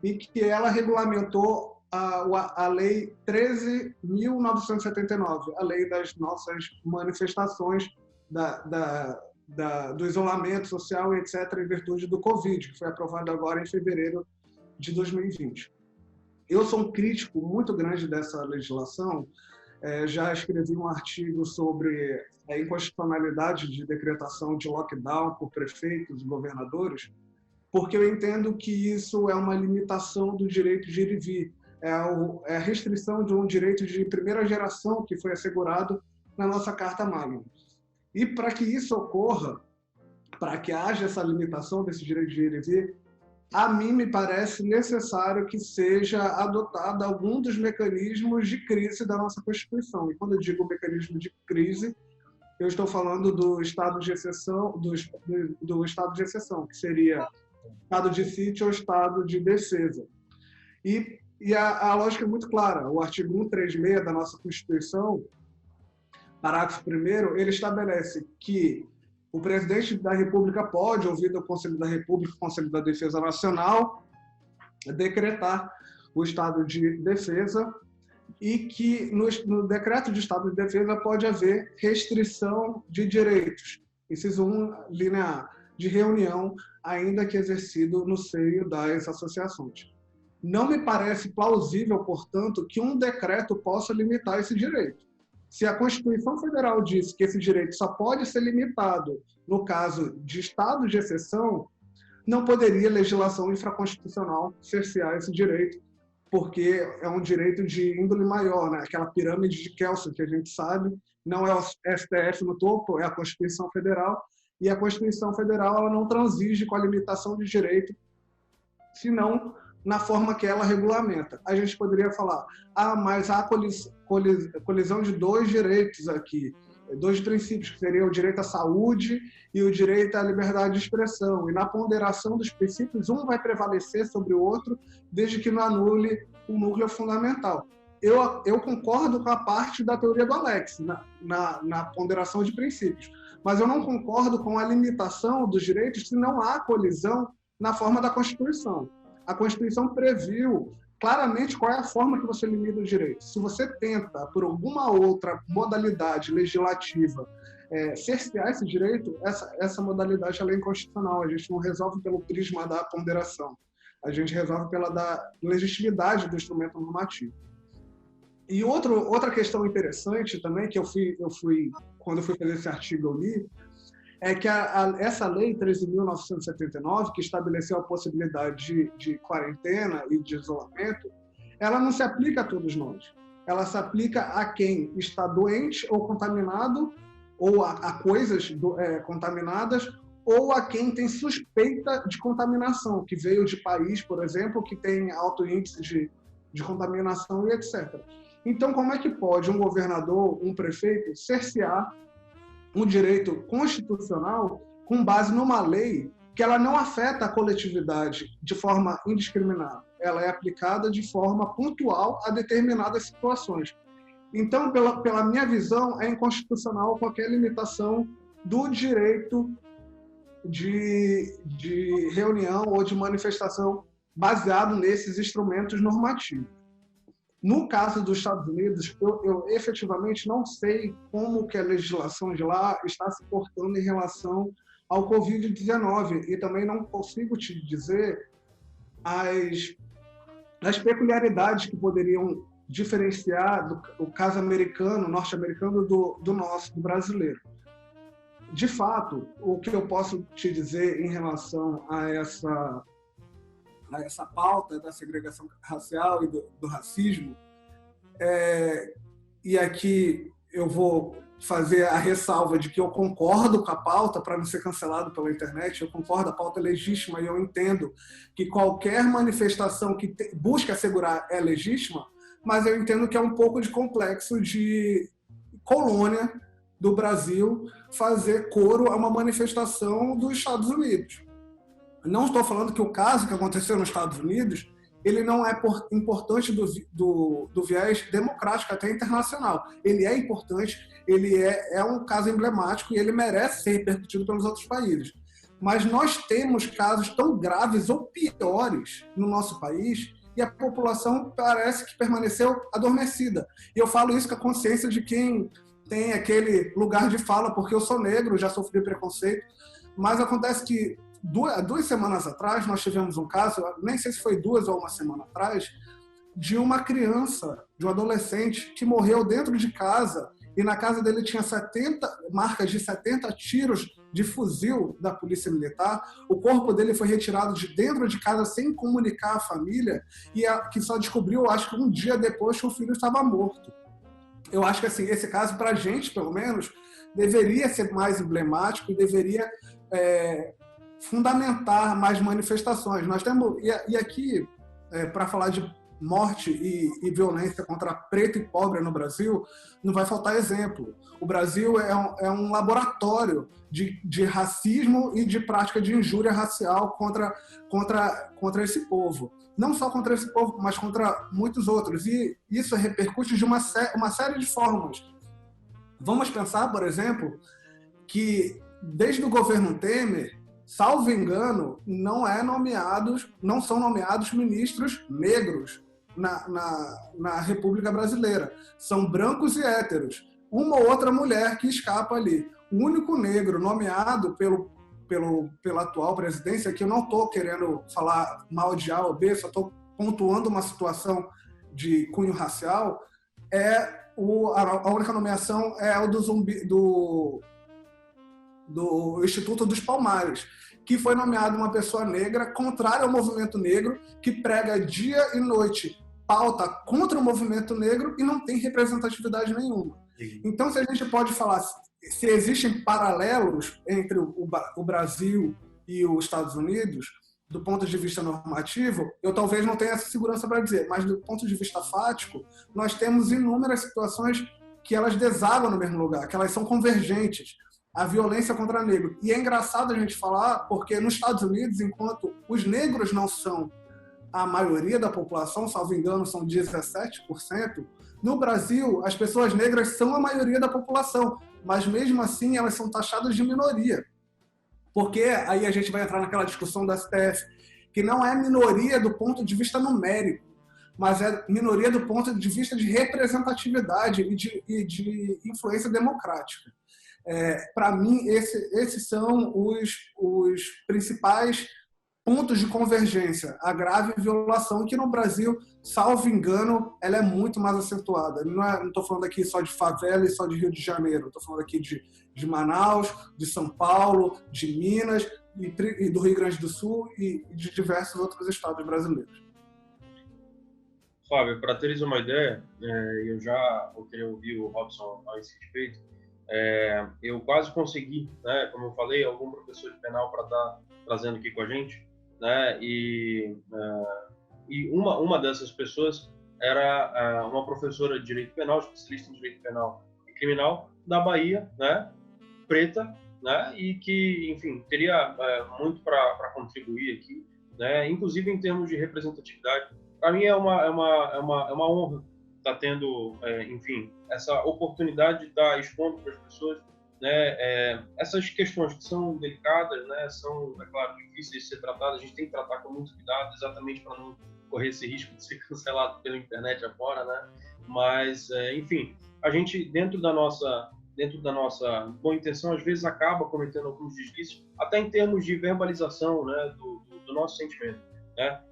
e que ela regulamentou a Lei 13.979, a lei das nossas manifestações do isolamento social, etc., em virtude do Covid, que foi aprovado agora em fevereiro de 2020. Eu sou um crítico muito grande dessa legislação. Já escrevi um artigo sobre a inconstitucionalidade de decretação de lockdown por prefeitos e governadores, porque eu entendo que isso é uma limitação do direito de ir e vir. É a restrição de um direito de primeira geração que foi assegurado na nossa Carta Magna. E para que isso ocorra, para que haja essa limitação desse direito de ir e vir, a mim me parece necessário que seja adotado algum dos mecanismos de crise da nossa Constituição. E quando eu digo mecanismo de crise, eu estou falando do estado de exceção, do estado de exceção, que seria estado de sítio ou estado de defesa. E a lógica é muito clara. O artigo 136 da nossa Constituição, parágrafo 1º, ele estabelece que o presidente da República pode, ouvido o Conselho da República, o Conselho da Defesa Nacional, decretar o estado de defesa e que no decreto de estado de defesa pode haver restrição de direitos, inciso 1, linha A, de reunião, ainda que exercido no seio das associações. Não me parece plausível, portanto, que um decreto possa limitar esse direito. Se a Constituição Federal diz que esse direito só pode ser limitado no caso de estado de exceção, não poderia legislação infraconstitucional cercear esse direito, porque é um direito de índole maior, né? Aquela pirâmide de Kelsen que a gente sabe, não é o STF no topo, é a Constituição Federal, e a Constituição Federal ela não transige com a limitação de direito, senão na forma que ela regulamenta. A gente poderia falar, mas há colisão de dois direitos aqui, dois princípios, que seriam o direito à saúde e o direito à liberdade de expressão. E na ponderação dos princípios, um vai prevalecer sobre o outro, desde que não anule o núcleo fundamental. Eu concordo com a parte da teoria do Alex, na ponderação de princípios, mas eu não concordo com a limitação dos direitos se não há colisão na forma da Constituição. A Constituição previu claramente qual é a forma que você limita os direitos. Se você tenta, por alguma outra modalidade legislativa, cercear esse direito, essa modalidade ela é inconstitucional. A gente não resolve pelo prisma da ponderação. A gente resolve pela da legitimidade do instrumento normativo. E outra questão interessante também, que quando eu fui fazer esse artigo, eu li, é que essa lei 13.979, que estabeleceu a possibilidade de quarentena e de isolamento, ela não se aplica a todos nós. Ela se aplica a quem está doente ou contaminado, ou a coisas contaminadas, ou a quem tem suspeita de contaminação, que veio de país, por exemplo, que tem alto índice de contaminação e etc. Então, como é que pode um governador, um prefeito, cercear um direito constitucional com base numa lei que ela não afeta a coletividade de forma indiscriminada? Ela é aplicada de forma pontual a determinadas situações. Então, pela minha visão, é inconstitucional qualquer limitação do direito de reunião ou de manifestação baseado nesses instrumentos normativos. No caso dos Estados Unidos, eu efetivamente não sei como que a legislação de lá está se portando em relação ao Covid-19 e também não consigo te dizer as peculiaridades que poderiam diferenciar do caso americano, norte-americano do nosso, do brasileiro. De fato, o que eu posso te dizer em relação a essa pauta da segregação racial e do racismo, e aqui eu vou fazer a ressalva de que eu concordo com a pauta, para não ser cancelado pela internet, eu concordo, a pauta é legítima e eu entendo que qualquer manifestação que busque assegurar é legítima, mas eu entendo que é um pouco de complexo de colônia do Brasil fazer coro a uma manifestação dos Estados Unidos. Não estou falando que o caso que aconteceu nos Estados Unidos ele não é importante do viés democrático, até internacional. Ele é importante, ele é um caso emblemático e ele merece ser repercutido pelos outros países. Mas nós temos casos tão graves ou piores no nosso país e a população parece que permaneceu adormecida. E eu falo isso com a consciência de quem tem aquele lugar de fala, porque eu sou negro, já sofri preconceito, mas acontece que 2 semanas atrás, nós tivemos um caso, nem sei se foi 2 ou 1 semana atrás, de uma criança, de um adolescente, que morreu dentro de casa e na casa dele tinha marcas de 70 tiros de fuzil da Polícia Militar. O corpo dele foi retirado de dentro de casa sem comunicar à família e que só descobriu, acho que um dia depois, que o filho estava morto. Eu acho que assim, esse caso, para a gente, pelo menos, deveria ser mais emblemático e deveria fundamentar mais manifestações. Nós temos, e aqui, para falar de morte e violência contra preto e pobre no Brasil, não vai faltar exemplo. O Brasil é um laboratório de racismo e de prática de injúria racial contra esse povo. Não só contra esse povo, mas contra muitos outros. E isso repercute de uma série de formas. Vamos pensar, por exemplo, que desde o governo Temer, salvo engano, não são nomeados ministros negros na República Brasileira. São brancos e héteros. Uma ou outra mulher que escapa ali. O único negro nomeado pela atual presidência, que eu não estou querendo falar mal de A ou B, só estou pontuando uma situação de cunho racial, a única nomeação é o do Instituto dos Palmares, que foi nomeado uma pessoa negra contrária ao movimento negro, que prega dia e noite pauta contra o movimento negro e não tem representatividade nenhuma. Então, se a gente pode falar se existem paralelos entre o Brasil e os Estados Unidos, do ponto de vista normativo, eu talvez não tenha essa segurança para dizer, mas do ponto de vista fático, nós temos inúmeras situações que elas desagam no mesmo lugar, que elas são convergentes. A violência contra negro. E é engraçado a gente falar, porque nos Estados Unidos, enquanto os negros não são a maioria da população, salvo engano, são 17%, no Brasil, as pessoas negras são a maioria da população, mas mesmo assim elas são taxadas de minoria. Porque aí a gente vai entrar naquela discussão da STF, que não é minoria do ponto de vista numérico, mas é minoria do ponto de vista de representatividade e de influência democrática. Para mim, esses são os principais pontos de convergência, a grave violação, que no Brasil, salvo engano, ela é muito mais acentuada. Não estou falando aqui só de favela e só de Rio de Janeiro, estou falando aqui de Manaus, de São Paulo, de Minas e do Rio Grande do Sul e de diversos outros estados brasileiros. Fábio, para teres uma ideia, eu já vou querer ouvir o Robson a esse respeito. Eu quase consegui, né, como eu falei, algum professor de penal para estar trazendo aqui com a gente, né, e uma dessas pessoas era uma professora de direito penal, especialista em direito penal e criminal da Bahia, né, preta, né, e que, enfim, teria muito para contribuir aqui, né, inclusive em termos de representatividade. Para mim é uma honra estar tendo, enfim, essa oportunidade de estar expondo para as pessoas, né, essas questões que são delicadas, né, são, é claro, difíceis de ser tratadas. A gente tem que tratar com muito cuidado, exatamente para não correr esse risco de ser cancelado pela internet afora, né? Mas, enfim, a gente, dentro da nossa boa intenção, às vezes acaba cometendo alguns deslizes, até em termos de verbalização, né, do nosso sentimento, né?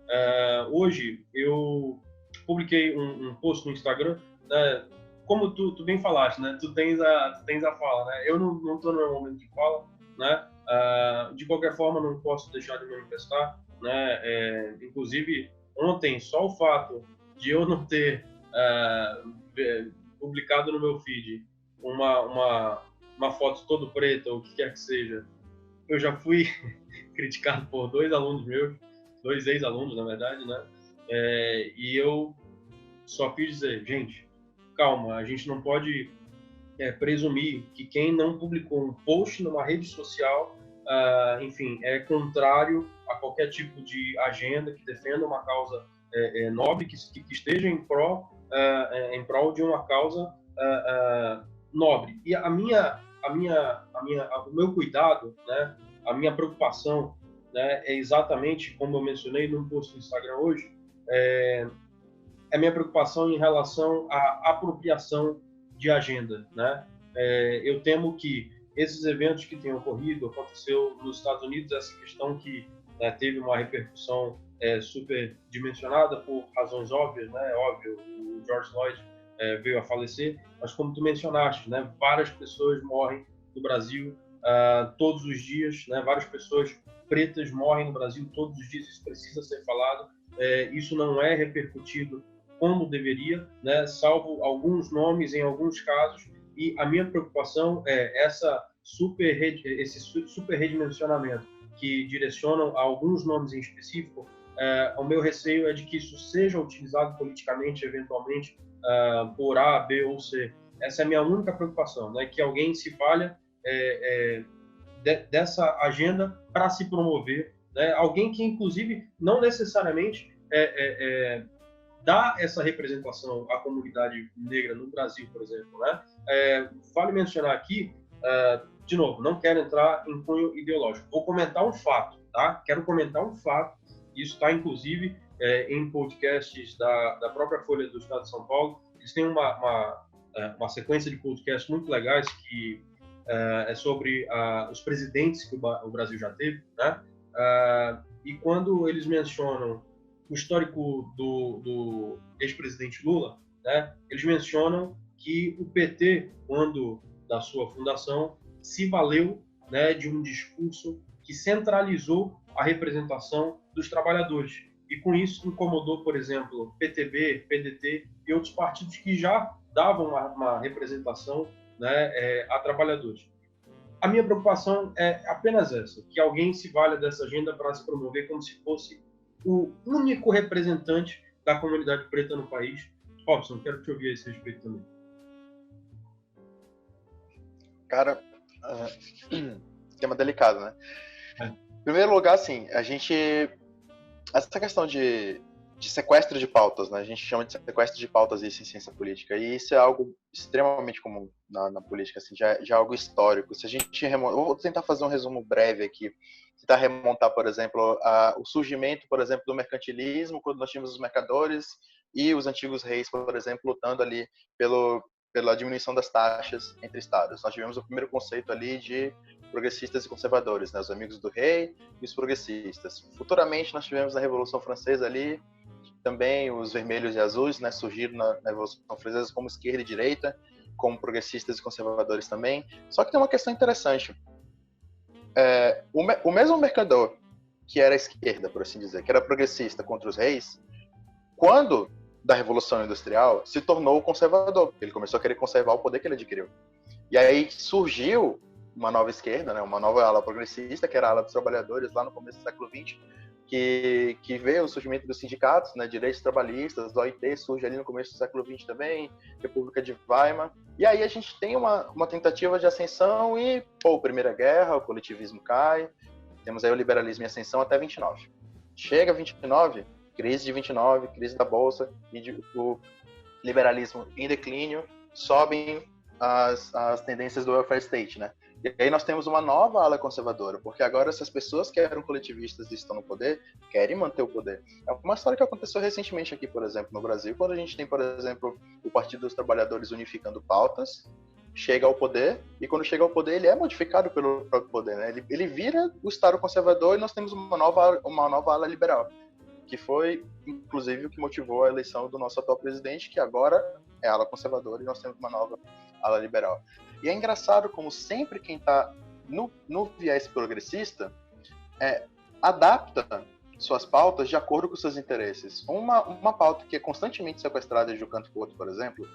Hoje eu publiquei um post no Instagram, né, como tu bem falaste, né? Tu tens a fala, né? Eu não estou no meu momento de fala, né? De qualquer forma, não posso deixar de me manifestar, né? Inclusive, ontem, só o fato de eu não ter publicado no meu feed uma foto todo preta, ou o que quer que seja, eu já fui criticado por dois alunos meus, dois ex-alunos, na verdade, né? E eu só quis dizer, gente, calma, a gente não pode presumir que quem não publicou um post numa rede social, enfim, é contrário a qualquer tipo de agenda que defenda uma causa nobre, que esteja em prol de uma causa nobre. E o meu cuidado, né, a minha preocupação, né, é exatamente como eu mencionei no post do Instagram hoje, a minha preocupação em relação à apropriação de agenda, né? Eu temo que esses eventos que têm ocorrido, aconteceu nos Estados Unidos, essa questão que teve uma repercussão super dimensionada por razões óbvias, né? Óbvio, o George Floyd veio a falecer, mas como tu mencionaste, né? Várias pessoas morrem no Brasil todos os dias, né? Várias pessoas pretas morrem no Brasil todos os dias, isso precisa ser falado. Isso não é repercutido como deveria, né? Salvo alguns nomes em alguns casos, e a minha preocupação é esse super redimensionamento que direcionam a alguns nomes em específico. O meu receio é de que isso seja utilizado politicamente, eventualmente, por A, B ou C. Essa é a minha única preocupação, né? Que alguém se valha dessa agenda para se promover, né? Alguém que, inclusive, não necessariamente dá essa representação à comunidade negra no Brasil, por exemplo, né? Vale mencionar aqui, de novo, não quero entrar em cunho ideológico. Vou comentar um fato, tá? Quero comentar um fato. Isso está, inclusive, em podcasts da própria Folha do Estado de São Paulo. Eles têm uma sequência de podcasts muito legais que é sobre os presidentes que o Brasil já teve, né? E quando eles mencionam o histórico do ex-presidente Lula, né, eles mencionam que o PT, quando da sua fundação, se valeu, né, de um discurso que centralizou a representação dos trabalhadores. E com isso incomodou, por exemplo, PTB, PDT e outros partidos que já davam uma representação, né, a trabalhadores. A minha preocupação é apenas essa, que alguém se valha dessa agenda para se promover como se fosse o único representante da comunidade preta no país. Robson, quero te ouvir a esse respeito também. Cara, tema delicado, né? Em primeiro lugar, assim, essa questão de sequestro de pautas, né? A gente chama de sequestro de pautas isso em ciência política, e isso é algo extremamente comum na política, assim, já é algo histórico. Se a gente eu vou tentar fazer um resumo breve aqui, tentar remontar, por exemplo, o surgimento, por exemplo, do mercantilismo, quando nós tínhamos os mercadores e os antigos reis, por exemplo, lutando ali pela diminuição das taxas entre estados. Nós tivemos o primeiro conceito ali de progressistas e conservadores, né? Os amigos do rei e os progressistas. Futuramente nós tivemos a Revolução Francesa ali, também os vermelhos e azuis, né, surgiram na Revolução Francesa como esquerda e direita, como progressistas e conservadores também. Só que tem uma questão interessante. O mesmo mercador que era a esquerda, por assim dizer, que era progressista contra os reis, quando da Revolução Industrial, se tornou conservador. Ele começou a querer conservar o poder que ele adquiriu. E aí surgiu uma nova esquerda, né, uma nova ala progressista, que era a ala dos trabalhadores lá no começo do século XX, que vê o surgimento dos sindicatos, né, direitos trabalhistas, do OIT surge ali no começo do século XX também, República de Weimar, e aí a gente tem uma tentativa de ascensão e, Primeira Guerra, o coletivismo cai, temos aí o liberalismo em ascensão até 29. Chega 29, crise de 29, crise da Bolsa, e o liberalismo em declínio, sobem as tendências do welfare state, né? E aí nós temos uma nova ala conservadora, porque agora essas pessoas que eram coletivistas e estão no poder, querem manter o poder. É uma história que aconteceu recentemente aqui, por exemplo, no Brasil, quando a gente tem, por exemplo, o Partido dos Trabalhadores unificando pautas, chega ao poder, e quando chega ao poder ele é modificado pelo próprio poder, né? Ele vira o Estado conservador e nós temos uma nova ala liberal, que foi, inclusive, o que motivou a eleição do nosso atual presidente, que agora é ala conservadora e nós temos uma nova ala liberal. E é engraçado como sempre quem está no viés progressista adapta suas pautas de acordo com seus interesses. Uma pauta que é constantemente sequestrada de um canto para o outro, por exemplo,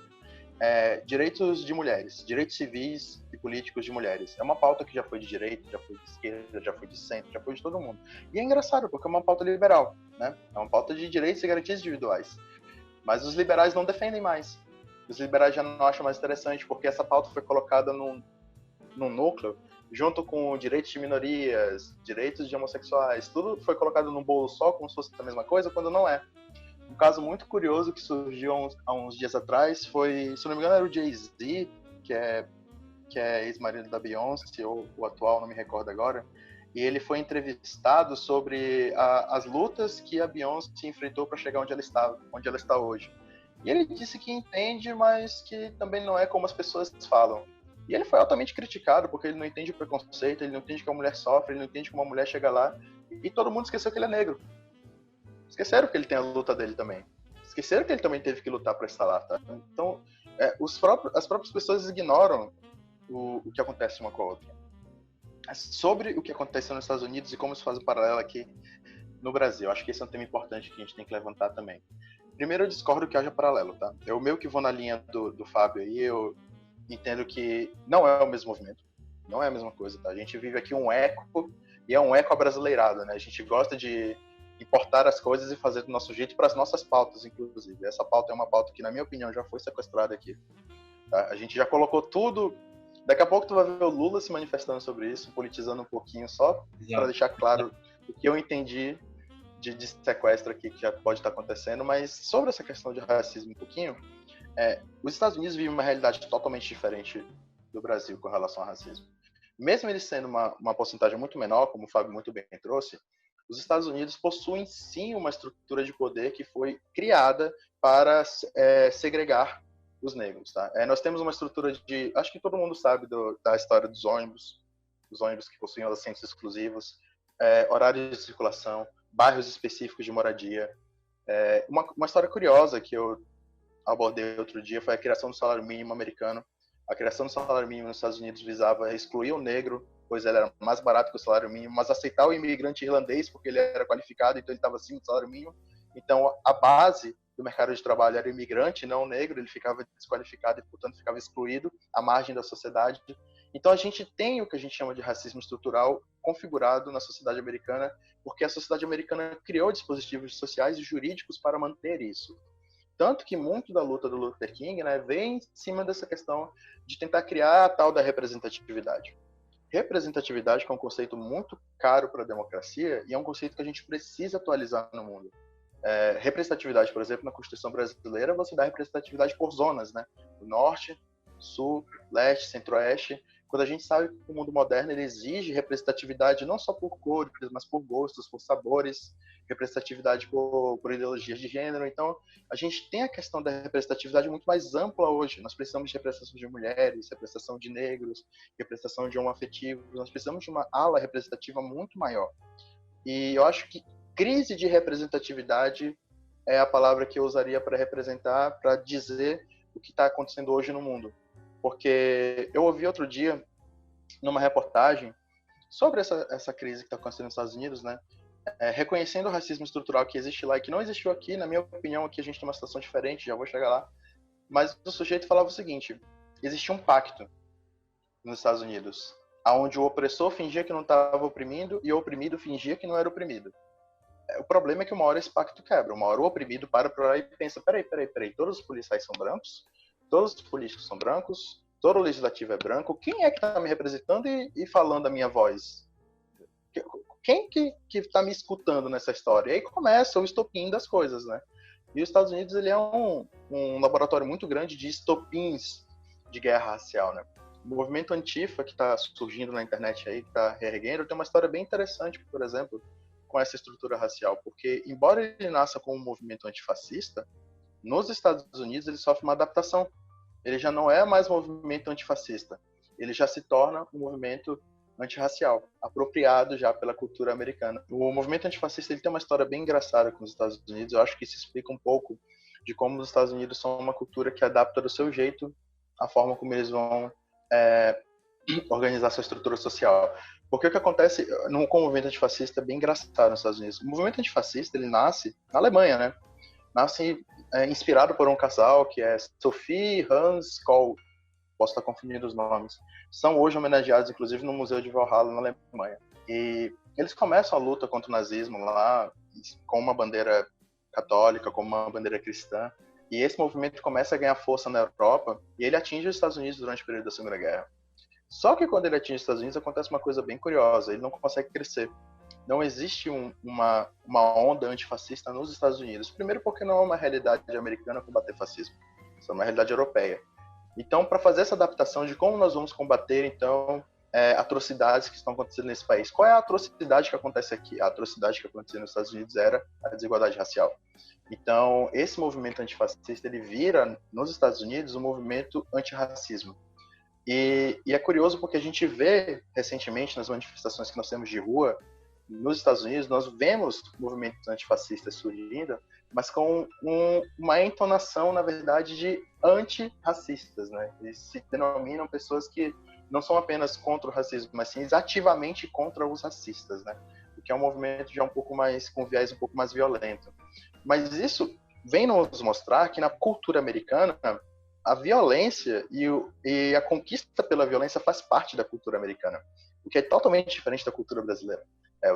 é direitos de mulheres, direitos civis e políticos de mulheres. É uma pauta que já foi de direita, já foi de esquerda, já foi de centro, já foi de todo mundo. E é engraçado, porque é uma pauta liberal, né? É uma pauta de direitos e garantias individuais. Mas os liberais não defendem mais. Os liberais já não acham mais interessante, porque essa pauta foi colocada num núcleo, junto com direitos de minorias, direitos de homossexuais, tudo foi colocado num bolo só, como se fosse a mesma coisa, quando não é. Um caso muito curioso que surgiu há uns dias atrás foi, se não me engano, era o Jay-Z, que é ex-marido da Beyoncé, ou o atual, não me recordo agora, e ele foi entrevistado sobre as lutas que a Beyoncé enfrentou para chegar onde ela está hoje. E ele disse que entende, mas que também não é como as pessoas falam. E ele foi altamente criticado, porque ele não entende o preconceito, ele não entende que a mulher sofre, ele não entende como a mulher chega lá, e todo mundo esqueceu que ele é negro. Esqueceram que ele tem a luta dele também. Esqueceram que ele também teve que lutar para estar lá, tá? Então, as próprias pessoas ignoram o que acontece uma com a outra. Sobre o que aconteceu nos Estados Unidos e como isso faz um paralelo aqui no Brasil. Acho que esse é um tema importante que a gente tem que levantar também. Primeiro, eu discordo que haja paralelo, tá? Eu meio que vou na linha do Fábio aí, eu entendo que não é o mesmo movimento, não é a mesma coisa, tá? A gente vive aqui um eco, e é um eco abrasileirado, né? A gente gosta de importar as coisas e fazer do nosso jeito para as nossas pautas, inclusive. Essa pauta é uma pauta que, na minha opinião, já foi sequestrada aqui. Tá? A gente já colocou tudo. Daqui a pouco tu vai ver o Lula se manifestando sobre isso, politizando um pouquinho só, para deixar claro o que eu entendi de sequestro aqui que já pode estar acontecendo. Mas sobre essa questão de racismo um pouquinho, os Estados Unidos vivem uma realidade totalmente diferente do Brasil com relação ao racismo. Mesmo ele sendo uma porcentagem muito menor, como o Fábio muito bem trouxe, os Estados Unidos possuem sim uma estrutura de poder que foi criada para segregar os negros. Tá? Nós temos uma estrutura de... Acho que todo mundo sabe da história dos ônibus que possuem assentos exclusivos, horários de circulação, bairros específicos de moradia. Uma história curiosa que eu abordei outro dia foi a criação do salário mínimo americano. A criação do salário mínimo nos Estados Unidos visava excluir o negro, pois ele era mais barato que o salário mínimo, mas aceitar o imigrante irlandês, porque ele era qualificado, então ele estava acima do salário mínimo. Então, a base do mercado de trabalho era o imigrante, não o negro, ele ficava desqualificado e, portanto, ficava excluído à margem da sociedade. Então, a gente tem o que a gente chama de racismo estrutural configurado na sociedade americana, porque a sociedade americana criou dispositivos sociais e jurídicos para manter isso. Tanto que muito da luta do Luther King, né, vem em cima dessa questão de tentar criar a tal da representatividade. Representatividade, que é um conceito muito caro para a democracia e é um conceito que a gente precisa atualizar no mundo. Representatividade, por exemplo, na Constituição brasileira, você dá representatividade por zonas, né? Norte, Sul, Leste, Centro-Oeste. Quando a gente sabe que o mundo moderno ele exige representatividade não só por cores, mas por gostos, por sabores. representatividade por ideologias de gênero. Então, a gente tem a questão da representatividade muito mais ampla hoje. Nós precisamos de representação de mulheres, representação de negros, representação de homoafetivos. Nós precisamos de uma ala representativa muito maior. E eu acho que crise de representatividade é a palavra que eu usaria para representar, para dizer o que está acontecendo hoje no mundo. Porque eu ouvi outro dia, numa reportagem, sobre essa crise que está acontecendo nos Estados Unidos, né? Reconhecendo o racismo estrutural que existe lá e que não existiu aqui, na minha opinião, aqui a gente tem uma situação diferente, já vou chegar lá. Mas o sujeito falava o seguinte: existia um pacto nos Estados Unidos, onde o opressor fingia que não estava oprimindo e o oprimido fingia que não era oprimido. O problema é que uma hora esse pacto quebra, uma hora o oprimido para e pensa: peraí, todos os policiais são brancos, todos os políticos são brancos, todo o legislativo é branco, quem é que está me representando e falando a minha voz? Quem que está me escutando nessa história? E aí começa o estopim das coisas, né? E os Estados Unidos, ele é um laboratório muito grande de estopins de guerra racial, né? O movimento Antifa, que está surgindo na internet aí, que está reerguendo, tem uma história bem interessante, por exemplo, com essa estrutura racial, porque embora ele nasça como um movimento antifascista, nos Estados Unidos ele sofre uma adaptação. Ele já não é mais um movimento antifascista, ele já se torna um movimento antirracial, apropriado já pela cultura americana. O movimento antifascista ele tem uma história bem engraçada com os Estados Unidos. Eu acho que isso explica um pouco de como os Estados Unidos são uma cultura que adapta do seu jeito a forma como eles vão organizar sua estrutura social. Porque o que acontece com o movimento antifascista é bem engraçado nos Estados Unidos. O movimento antifascista ele nasce na Alemanha, né? Nasce inspirado por um casal que é Sophie e Hans Kohl. Posso estar confundindo os nomes. São hoje homenageados, inclusive, no Museu de Valhalla, na Alemanha. E eles começam a luta contra o nazismo lá, com uma bandeira católica, com uma bandeira cristã. E esse movimento começa a ganhar força na Europa, e ele atinge os Estados Unidos durante o período da Segunda Guerra. Só que quando ele atinge os Estados Unidos, acontece uma coisa bem curiosa. Ele não consegue crescer. Não existe uma onda antifascista nos Estados Unidos. Primeiro porque não é uma realidade americana combater fascismo. Isso é uma realidade europeia. Então, para fazer essa adaptação de como nós vamos combater, então, atrocidades que estão acontecendo nesse país. Qual é a atrocidade que acontece aqui? A atrocidade que aconteceu nos Estados Unidos era a desigualdade racial. Então, esse movimento antifascista, ele vira, nos Estados Unidos, um movimento antirracismo. E é curioso porque a gente vê, recentemente, nas manifestações que nós temos de rua, nos Estados Unidos, nós vemos movimentos antifascistas surgindo, mas com uma entonação, na verdade, de antirracistas, né? Eles se denominam pessoas que não são apenas contra o racismo, mas sim ativamente contra os racistas, né? O que é um movimento já um pouco mais, com viés um pouco mais violento. Mas isso vem nos mostrar que na cultura americana, a violência e a conquista pela violência faz parte da cultura americana, o que é totalmente diferente da cultura brasileira.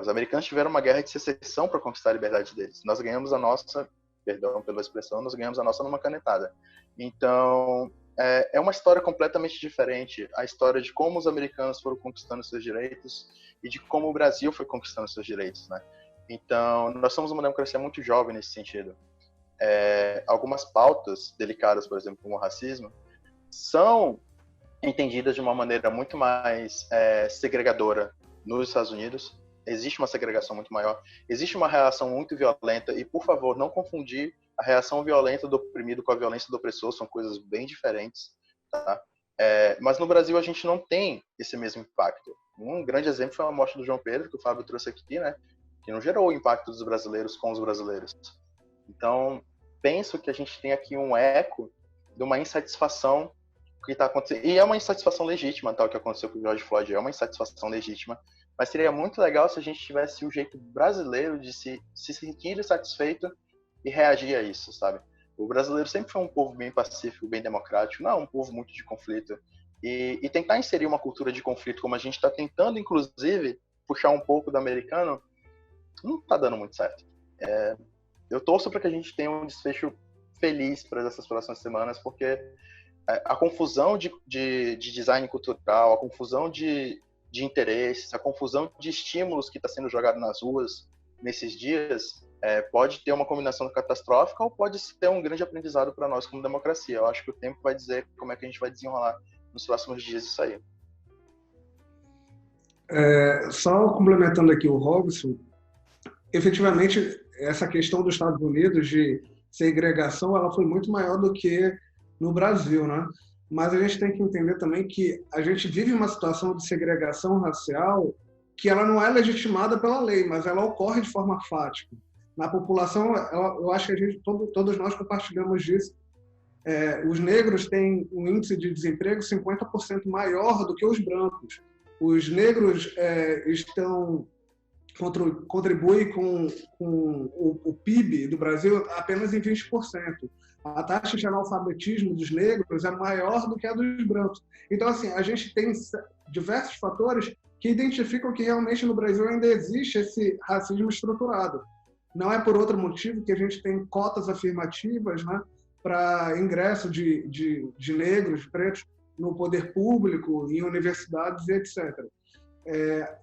Os americanos tiveram uma guerra de secessão para conquistar a liberdade deles. Nós ganhamos a nossa, perdão pela expressão, nós ganhamos a nossa numa canetada. Então, é uma história completamente diferente. A história de como os americanos foram conquistando seus direitos e de como o Brasil foi conquistando seus direitos, né? Então, nós somos uma democracia muito jovem nesse sentido. Algumas pautas delicadas, por exemplo, como o racismo, são entendidas de uma maneira muito mais segregadora nos Estados Unidos. Existe uma segregação muito maior, existe uma reação muito violenta, e, por favor, não confundir a reação violenta do oprimido com a violência do opressor, são coisas bem diferentes, tá? Mas no Brasil a gente não tem esse mesmo impacto. Um grande exemplo foi a morte do João Pedro, que o Fábio trouxe aqui, né? Que não gerou o impacto dos brasileiros com os brasileiros. Então, penso que a gente tem aqui um eco de uma insatisfação que está acontecendo, e é uma insatisfação legítima, tal, que aconteceu com o George Floyd, é uma insatisfação legítima, mas seria muito legal se a gente tivesse o jeito brasileiro de se sentir satisfeito e reagir a isso, sabe? O brasileiro sempre foi um povo bem pacífico, bem democrático, não é um povo muito de conflito. E tentar inserir uma cultura de conflito, como a gente está tentando, inclusive, puxar um pouco do americano, não está dando muito certo. Eu torço para que a gente tenha um desfecho feliz para essas próximas semanas, porque a confusão de design cultural, a confusão de interesses, a confusão de estímulos que está sendo jogado nas ruas nesses dias, pode ter uma combinação catastrófica ou pode ser um grande aprendizado para nós como democracia. Eu acho que o tempo vai dizer como é que a gente vai desenrolar nos próximos dias isso aí. Só complementando aqui o Robson, efetivamente, essa questão dos Estados Unidos de segregação, ela foi muito maior do que no Brasil, né? Mas a gente tem que entender também que a gente vive uma situação de segregação racial que ela não é legitimada pela lei, mas ela ocorre de forma fática. Na população, eu acho que todos nós compartilhamos disso. Os negros têm um índice de desemprego 50% maior do que os brancos. Os negros contribuem com o PIB do Brasil apenas em 20%. A taxa de analfabetismo dos negros é maior do que a dos brancos. Então, assim, a gente tem diversos fatores que identificam que realmente no Brasil ainda existe esse racismo estruturado. Não é por outro motivo que a gente tem cotas afirmativas, né, para ingresso de negros, pretos, no poder público, em universidades, etc.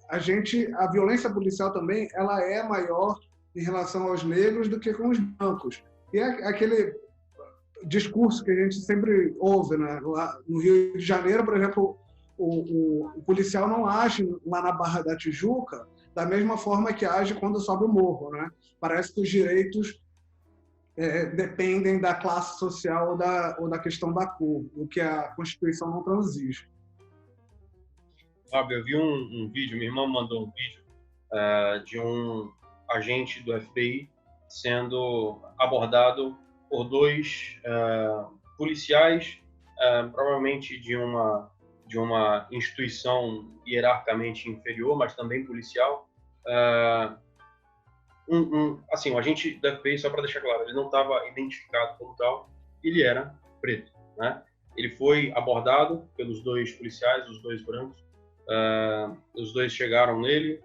A violência policial também ela é maior em relação aos negros do que com os brancos. E aquele discurso que a gente sempre ouve, né? Lá no Rio de Janeiro, por exemplo, o policial não age lá na Barra da Tijuca da mesma forma que age quando sobe o morro, né? Parece que os direitos dependem da classe social ou da questão da cor, o que a Constituição não transige. Fábio, eu vi um vídeo, minha irmã mandou um vídeo de um agente do FBI sendo abordado por dois policiais, provavelmente de uma instituição hierarquicamente inferior, mas também policial. Assim, o agente do FBI, só para deixar claro, ele não estava identificado como tal, ele era preto, né? Ele foi abordado pelos dois policiais, os dois brancos. Os dois chegaram nele,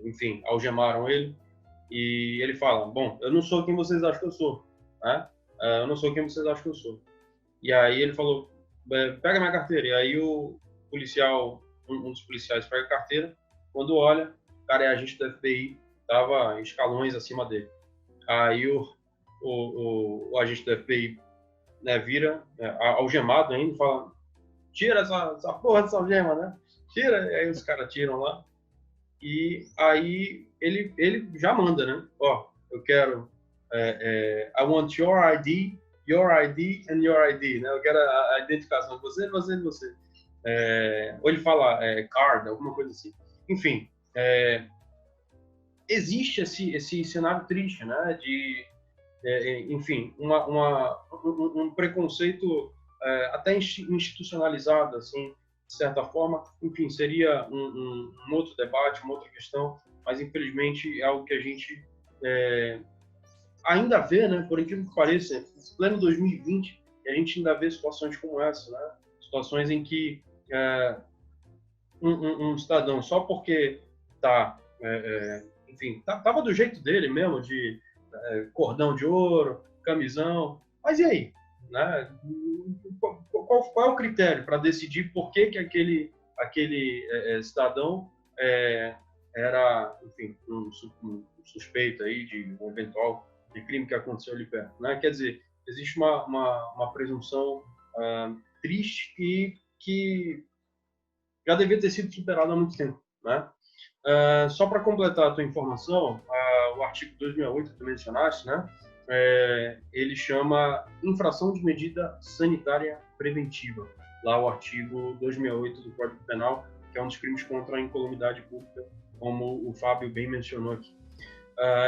enfim, algemaram ele, e ele fala: bom, eu não sou quem vocês acham que eu sou, né? Eu não sou quem vocês acham que eu sou. E aí ele falou: pega minha carteira. E aí o policial, um dos policiais pega a carteira, quando olha, o cara é agente do FBI, estava escalões acima dele. Aí o agente do FBI, né, vira, algemado ainda, fala: tira essa porra dessa algema, né? Tira. E aí os caras tiram lá. E aí ele já manda, né? Ó, eu quero I want your ID and your ID, né? Eu quero a identificação de você. Ou ele fala card, alguma coisa assim. Enfim, existe esse cenário triste, né? De, enfim, um preconceito até institucionalizado, assim, de certa forma. Enfim, seria um outro debate, uma outra questão, mas infelizmente é algo que a gente ainda vê, né? Por incrível que pareça, em pleno 2020, a gente ainda vê situações como essa, né? Situações em que um cidadão, só porque enfim, tava do jeito dele mesmo, de cordão de ouro, camisão, mas e aí? Né? Qual é o critério para decidir por que aquele cidadão era, enfim, um suspeito aí de um eventual de crime que aconteceu ali perto, né? Quer dizer, existe uma presunção triste e que já devia ter sido superada há muito tempo, né? Só para completar a tua informação, o artigo 268 que tu mencionaste, né? Ele chama infração de medida sanitária preventiva, lá o artigo 268 do Código Penal, que é um dos crimes contra a incolumidade pública, como o Fábio bem mencionou aqui.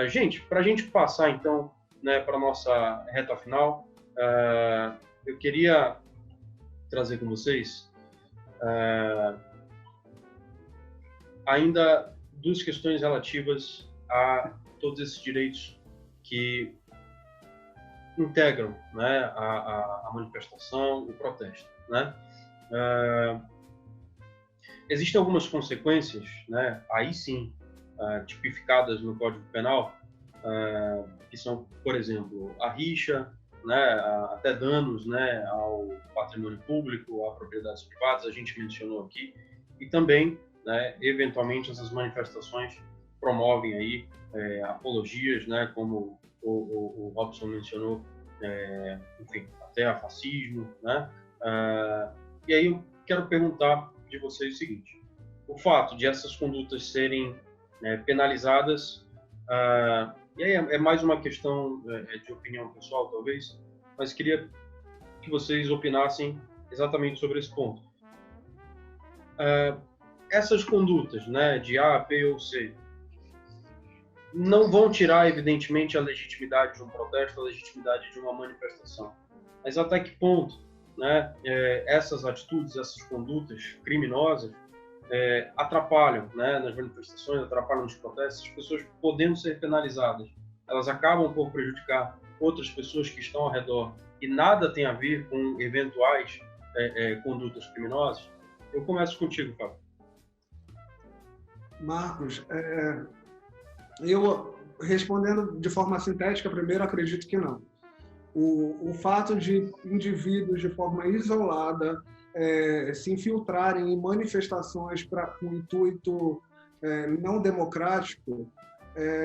Gente, para a gente passar então, né, para a nossa reta final, eu queria trazer com vocês ainda duas questões relativas a todos esses direitos que integram, né, a manifestação, o protesto, né? Existem algumas consequências, né, aí sim, tipificadas no Código Penal, que são, por exemplo, a rixa, né, até danos, né, ao patrimônio público, a propriedades privadas, a gente mencionou aqui, e também, né, eventualmente essas manifestações promovem aí apologias, né, como o Robson mencionou, enfim, até a fascismo, né? E aí eu quero perguntar de vocês o seguinte: o fato de essas condutas serem penalizadas E aí é mais uma questão de opinião pessoal, talvez, mas queria que vocês opinassem exatamente sobre esse ponto. Essas condutas, né, de A, B ou C, não vão tirar, evidentemente, a legitimidade de um protesto, a legitimidade de uma manifestação. Mas até que ponto, né, essas atitudes, essas condutas criminosas atrapalham, né, nas manifestações, atrapalham nos protestos, as pessoas podendo ser penalizadas, elas acabam por prejudicar outras pessoas que estão ao redor e nada tem a ver com eventuais condutas criminosas. Eu começo contigo, Fábio. Marcos, eu respondendo de forma sintética, primeiro acredito que não. O fato de indivíduos de forma isolada se infiltrarem em manifestações com intuito não democrático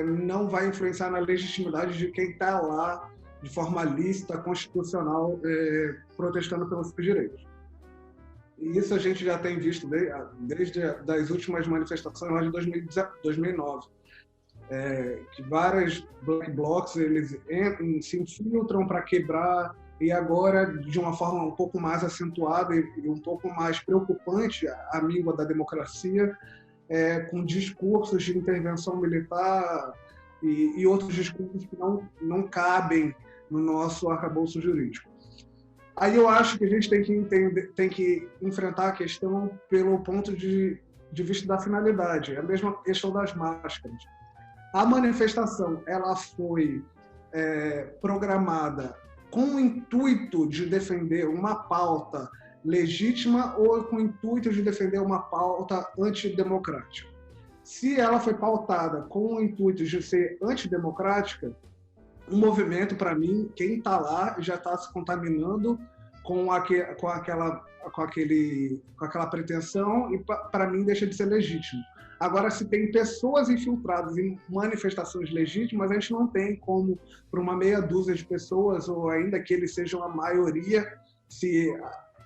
não vai influenciar na legitimidade de quem está lá de forma lícita, constitucional, protestando pelos seus direitos. E isso a gente já tem visto desde as últimas manifestações lá de 2009. Que várias black blocs eles se infiltram para quebrar, e agora de uma forma um pouco mais acentuada e um pouco mais preocupante a míngua da democracia, com discursos de intervenção militar e outros discursos que não cabem no nosso arcabouço jurídico. Aí eu acho que a gente tem que enfrentar a questão pelo ponto de vista da finalidade, é a mesma questão das máscaras. A manifestação ela foi programada com o intuito de defender uma pauta legítima ou com o intuito de defender uma pauta antidemocrática. Se ela foi pautada com o intuito de ser antidemocrática, o movimento, para mim, quem está lá já está se contaminando com aquela pretensão e, para mim, deixa de ser legítimo. Agora, se tem pessoas infiltradas em manifestações legítimas, a gente não tem como, para uma meia dúzia de pessoas, ou ainda que eles sejam a maioria, se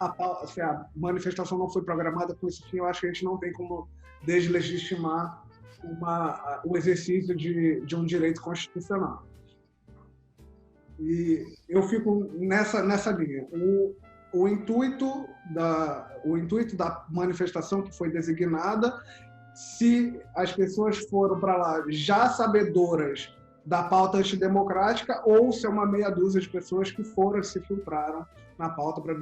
a manifestação não foi programada com esse fim, eu acho que a gente não tem como deslegitimar o exercício de um direito constitucional. E eu fico nessa linha. O intuito da manifestação que foi designada, se as pessoas foram para lá já sabedoras da pauta antidemocrática ou se é uma meia dúzia de pessoas que se filtraram na pauta para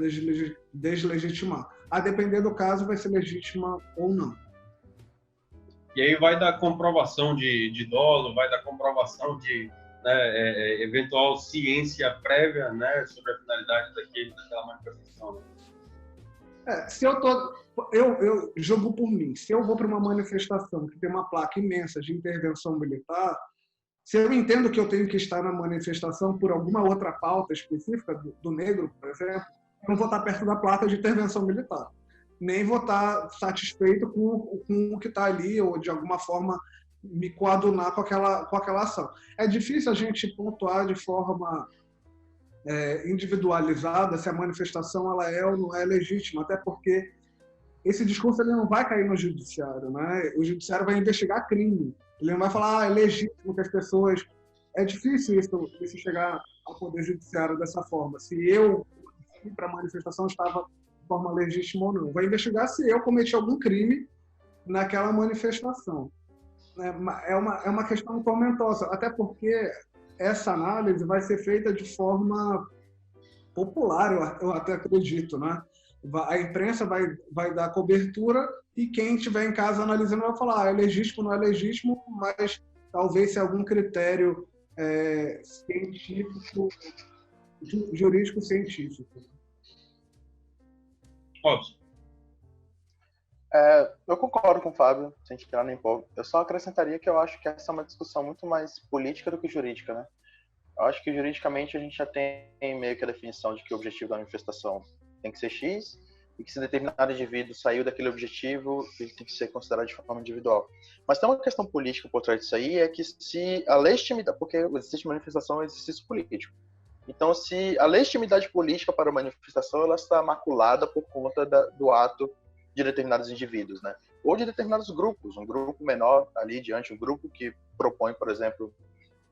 deslegitimar. A depender do caso, vai ser legítima ou não. E aí vai dar comprovação de dolo, vai dar comprovação de eventual ciência prévia, né, sobre a finalidade daquela manifestação. Se eu jogo por mim. Se eu vou para uma manifestação que tem uma placa imensa de intervenção militar, se eu entendo que eu tenho que estar na manifestação por alguma outra pauta específica, do negro, por exemplo, eu não vou estar perto da placa de intervenção militar. Nem vou estar satisfeito com o que está ali, ou de alguma forma me coadunar com aquela ação. É difícil a gente pontuar de forma individualizada se a manifestação ela é ou não é legítima, até porque esse discurso ele não vai cair no judiciário, né? O judiciário vai investigar crime. Ele não vai falar, é legítimo que as pessoas... É difícil isso chegar ao poder judiciário dessa forma. Se eu fui para a manifestação estava de forma legítima ou não. Vai investigar se eu cometi algum crime naquela manifestação. É uma questão tormentosa, até porque essa análise vai ser feita de forma popular, eu até acredito, né? A imprensa vai dar cobertura e quem estiver em casa analisando vai falar é legítimo, não é legítimo, mas talvez se algum critério científico, jurídico-científico. Óbvio. Eu concordo com o Fábio, sem tirar nem pouco. Eu só acrescentaria que eu acho que essa é uma discussão muito mais política do que jurídica, né? Eu acho que juridicamente a gente já tem meio que a definição de que o objetivo da manifestação tem que ser X e que se determinado indivíduo saiu daquele objetivo, ele tem que ser considerado de forma individual. Mas tem uma questão política por trás disso aí, é que se a legitimidade, porque o exercício de manifestação é um exercício político. Então, se a legitimidade política para a manifestação ela está maculada por conta do ato de determinados indivíduos, né? ou de determinados grupos, um grupo menor ali diante, um grupo que propõe, por exemplo,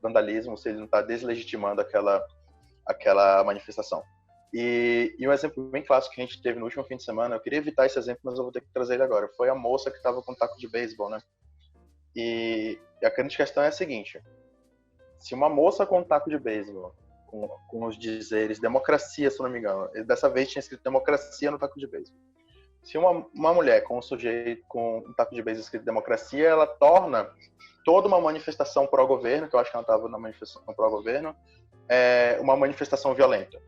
vandalismo, se ele não está deslegitimando aquela manifestação. E um exemplo bem clássico que a gente teve no último fim de semana, eu queria evitar esse exemplo, mas eu vou ter que trazer ele agora, foi a moça que estava com um taco de beisebol, né? E a grande questão é a seguinte: se uma moça com um taco de beisebol, com os dizeres democracia, se não me engano, dessa vez tinha escrito democracia no taco de beisebol. Se uma mulher com um sujeito com um taco de beisebol escrito democracia, ela torna toda uma manifestação pró-governo, que eu acho que ela estava na manifestação pró-governo, uma manifestação violenta.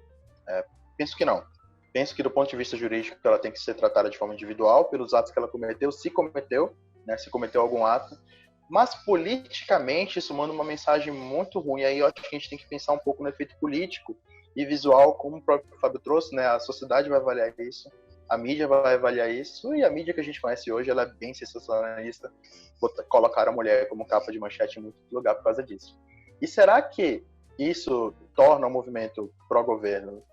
Penso que não. Penso que, do ponto de vista jurídico, ela tem que ser tratada de forma individual pelos atos que ela cometeu, se cometeu, né, se cometeu algum ato. Mas, politicamente, isso manda uma mensagem muito ruim. Aí eu acho que a gente tem que pensar um pouco no efeito político e visual, como o próprio Fábio trouxe, né? A sociedade vai avaliar isso, a mídia vai avaliar isso, e a mídia que a gente conhece hoje, ela é bem sensacionalista. Colocar a mulher como capa de manchete em muito lugar por causa disso. E será que isso torna o movimento pró-governo,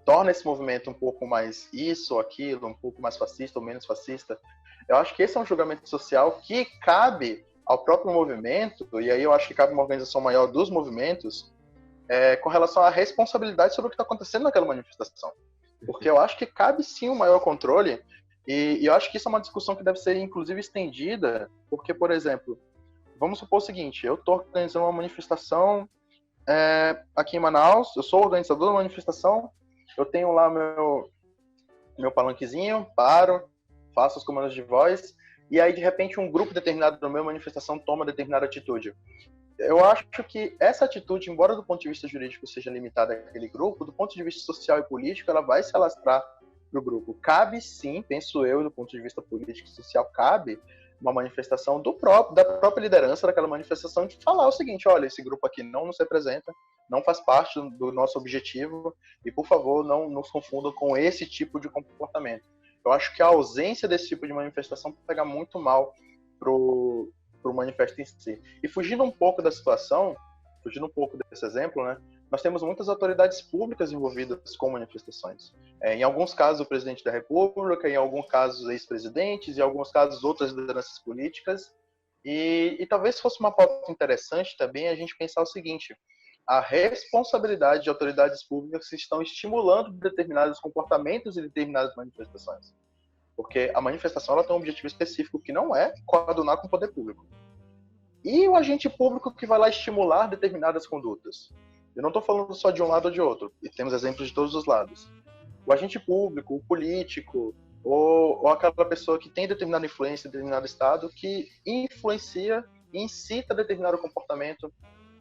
torna esse movimento um pouco mais isso ou aquilo, um pouco mais fascista ou menos fascista? Eu acho que esse é um julgamento social que cabe ao próprio movimento, e aí eu acho que cabe uma organização maior dos movimentos, com relação à responsabilidade sobre o que está acontecendo naquela manifestação. Porque eu acho que cabe sim um maior controle, e eu acho que isso é uma discussão que deve ser, inclusive, estendida, porque, por exemplo, vamos supor o seguinte: eu estou organizando uma manifestação aqui em Manaus, eu sou organizador da manifestação, eu tenho lá meu palanquezinho, paro, faço os comandos de voz, e aí, de repente, um grupo determinado da minha manifestação toma determinada atitude. Eu acho que essa atitude, embora do ponto de vista jurídico seja limitada àquele grupo, do ponto de vista social e político, ela vai se alastrar para o grupo. Cabe sim, penso eu, do ponto de vista político e social, cabe uma manifestação da própria liderança daquela manifestação de falar o seguinte: olha, esse grupo aqui não nos representa, não faz parte do nosso objetivo, e, por favor, não nos confundam com esse tipo de comportamento. Eu acho que a ausência desse tipo de manifestação pega muito mal pro manifesto em si. E fugindo um pouco da situação, fugindo um pouco desse exemplo, né, nós temos muitas autoridades públicas envolvidas com manifestações. Em alguns casos, o presidente da República, em alguns casos, ex-presidentes, em alguns casos, outras lideranças políticas. E talvez fosse uma pauta interessante também a gente pensar o seguinte: a responsabilidade de autoridades públicas que estão estimulando determinados comportamentos e determinadas manifestações. Porque a manifestação ela tem um objetivo específico que não é coadunar com o poder público. E o agente público que vai lá estimular determinadas condutas. Eu não estou falando só de um lado ou de outro, e temos exemplos de todos os lados. O agente público, o político, ou aquela pessoa que tem determinada influência em determinado estado, que influencia e incita determinado comportamento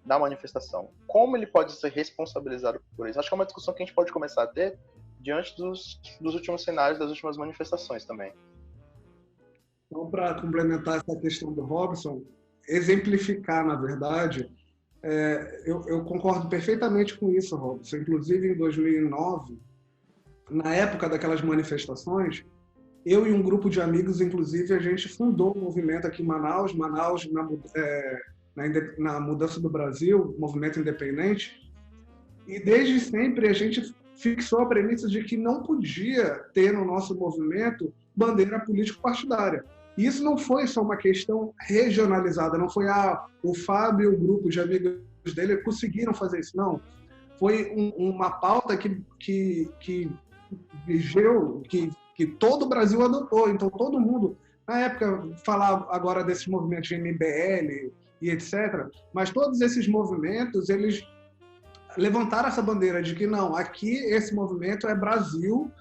na manifestação. Como ele pode ser responsabilizado por isso? Acho que é uma discussão que a gente pode começar a ter diante dos últimos cenários, das últimas manifestações também. Então, para complementar essa questão do Robson, exemplificar, na verdade, eu concordo perfeitamente com isso, Robson. Inclusive, em 2009, na época daquelas manifestações, eu e um grupo de amigos, inclusive, a gente fundou um movimento aqui em Manaus na mudança do Brasil, movimento independente, e desde sempre a gente fixou a premissa de que não podia ter no nosso movimento bandeira político-partidária. E isso não foi só uma questão regionalizada, não foi o Fábio e o grupo de amigos dele conseguiram fazer isso, não. Foi uma pauta que vigeu, que todo o Brasil adotou. Então, todo mundo, na época, falava agora desses movimentos de MBL e etc., mas todos esses movimentos, eles levantaram essa bandeira de que não, aqui esse movimento é Brasil,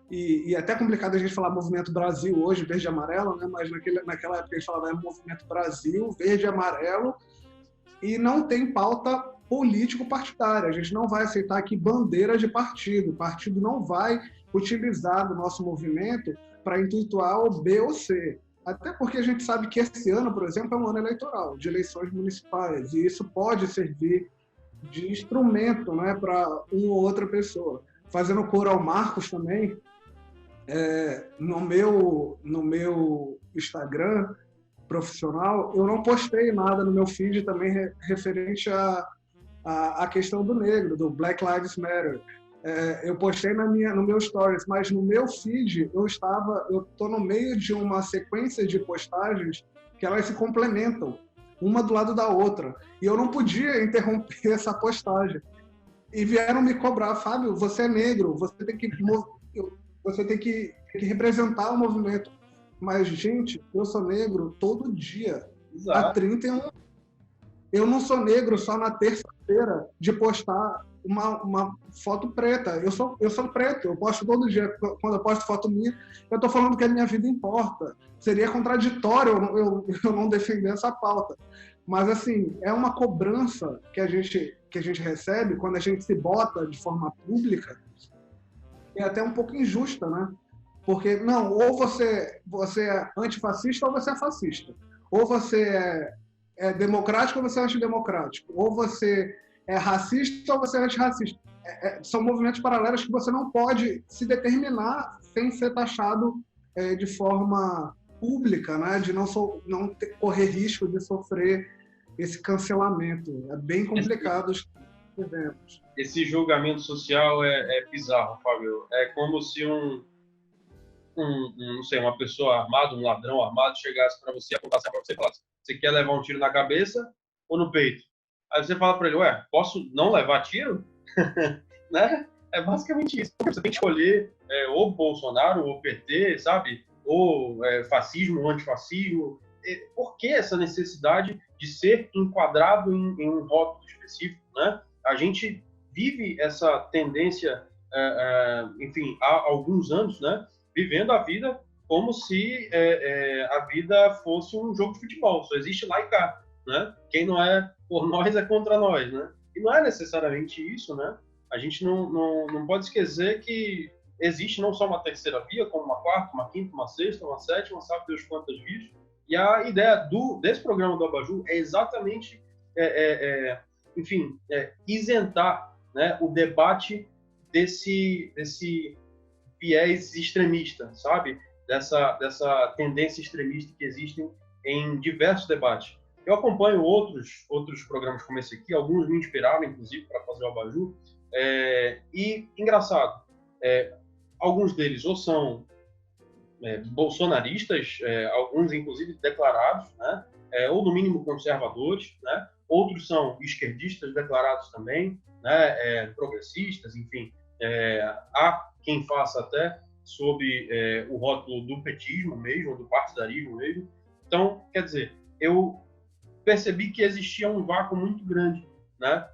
e é até complicado a gente falar movimento Brasil hoje, verde e amarelo, né? Mas naquela época eles falavam movimento Brasil, verde e amarelo, e não tem pauta político-partidária. A gente não vai aceitar aqui bandeira de partido. O partido não vai utilizar do nosso movimento para intuituar o B ou C. Até porque a gente sabe que esse ano, por exemplo, é um ano eleitoral, de eleições municipais, e isso pode servir de instrumento, né, para uma ou outra pessoa. Fazendo coro ao Marcos também, no meu Instagram profissional, eu não postei nada no meu feed também referente à questão do negro, do Black Lives Matter. eu postei no meu stories, mas no meu feed eu tô no meio de uma sequência de postagens que elas se complementam, uma do lado da outra. E eu não podia interromper essa postagem. E vieram me cobrar, Fábio, você é negro, você tem que representar o movimento. Mas, gente, eu sou negro todo dia, há 31 anos. Eu não sou negro só na terça-feira de postar uma foto preta. Eu sou preto, eu posto todo dia. Quando eu posto foto minha, eu estou falando que a minha vida importa. Seria contraditório eu não defender essa pauta. Mas, assim, é uma cobrança que a gente recebe quando a gente se bota de forma pública, é até um pouco injusta, né? Porque, não, ou você é antifascista ou você é fascista. Ou você é democrático ou você é antidemocrático. Ou você é racista ou você é antirracista. São movimentos paralelos que você não pode se determinar sem ser taxado de forma pública, né? De não correr risco de sofrer esse cancelamento. É bem complicado os eventos. Esse julgamento social é bizarro, Fábio. É como se não sei, uma pessoa armada, um ladrão armado, chegasse para você, apontasse para você e falasse: você quer levar um tiro na cabeça ou no peito? Aí você fala para ele: ué, posso não levar tiro? Né? É basicamente isso. Você tem que escolher ou Bolsonaro ou PT, sabe? Ou fascismo ou antifascismo. Por que essa necessidade de ser enquadrado em um rótulo específico, né? A gente vive essa tendência, enfim, há alguns anos, né? Vivendo a vida como se a vida fosse um jogo de futebol, só existe lá e cá, né? Quem não é por nós é contra nós, né? E não é necessariamente isso, né? A gente não pode esquecer que existe não só uma terceira via, como uma quarta, uma quinta, uma sexta, uma sétima, sabe Deus quantas vias. E a ideia desse programa do Abajur é exatamente, enfim, isentar, né, o debate desse viés extremista, sabe? Dessa tendência extremista que existem em diversos debates. Eu acompanho outros programas como esse aqui, alguns me inspiraram, inclusive, para fazer o Abajur, e, engraçado, alguns deles ou são bolsonaristas, alguns, inclusive, declarados, né? Ou, no mínimo, conservadores, né? Outros são esquerdistas declarados também, né? Progressistas, enfim. Há quem faça até sob o rótulo do petismo mesmo, do partidarismo mesmo. Então, quer dizer, eu percebi que existia um vácuo muito grande, né?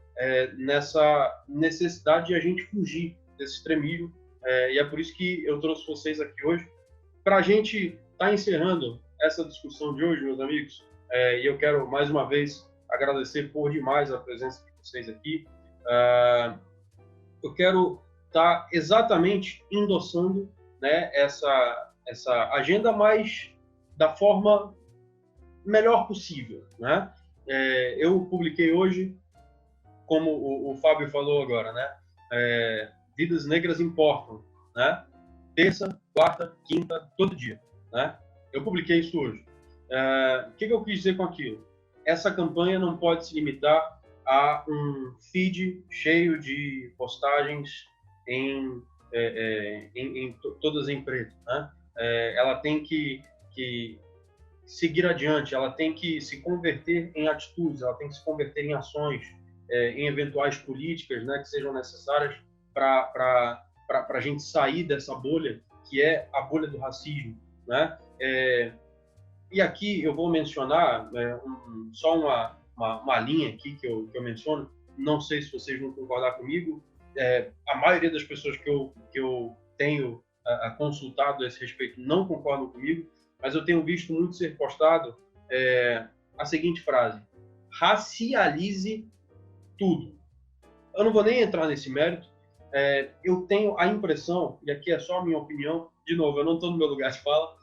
Nessa necessidade de a gente fugir desse extremismo, e é por isso que eu trouxe vocês aqui hoje, para a gente estar encerrando essa discussão de hoje, meus amigos. E eu quero, mais uma vez, agradecer por demais a presença de vocês aqui. Eu quero estar exatamente endossando, né, essa agenda, mais da forma melhor possível, né? Eu publiquei hoje, como o Fábio falou agora, né? Vidas negras importam, né? Terça, quarta, quinta, todo dia, né? Eu publiquei isso hoje. O que eu quis dizer com aquilo? Essa campanha não pode se limitar a um feed cheio de postagens todas em preto, né? Ela tem que seguir adiante, ela tem que se converter em atitudes, ela tem que se converter em ações, em eventuais políticas, né, que sejam necessárias para a gente sair dessa bolha, que é a bolha do racismo, né? E aqui eu vou mencionar só uma linha aqui que eu menciono, não sei se vocês vão concordar comigo, a maioria das pessoas que eu tenho consultado a esse respeito não concordam comigo, mas eu tenho visto muito ser postado a seguinte frase: racialize tudo. Eu não vou nem entrar nesse mérito. Eu tenho a impressão, e aqui é só a minha opinião, de novo, eu não estou no meu lugar de fala,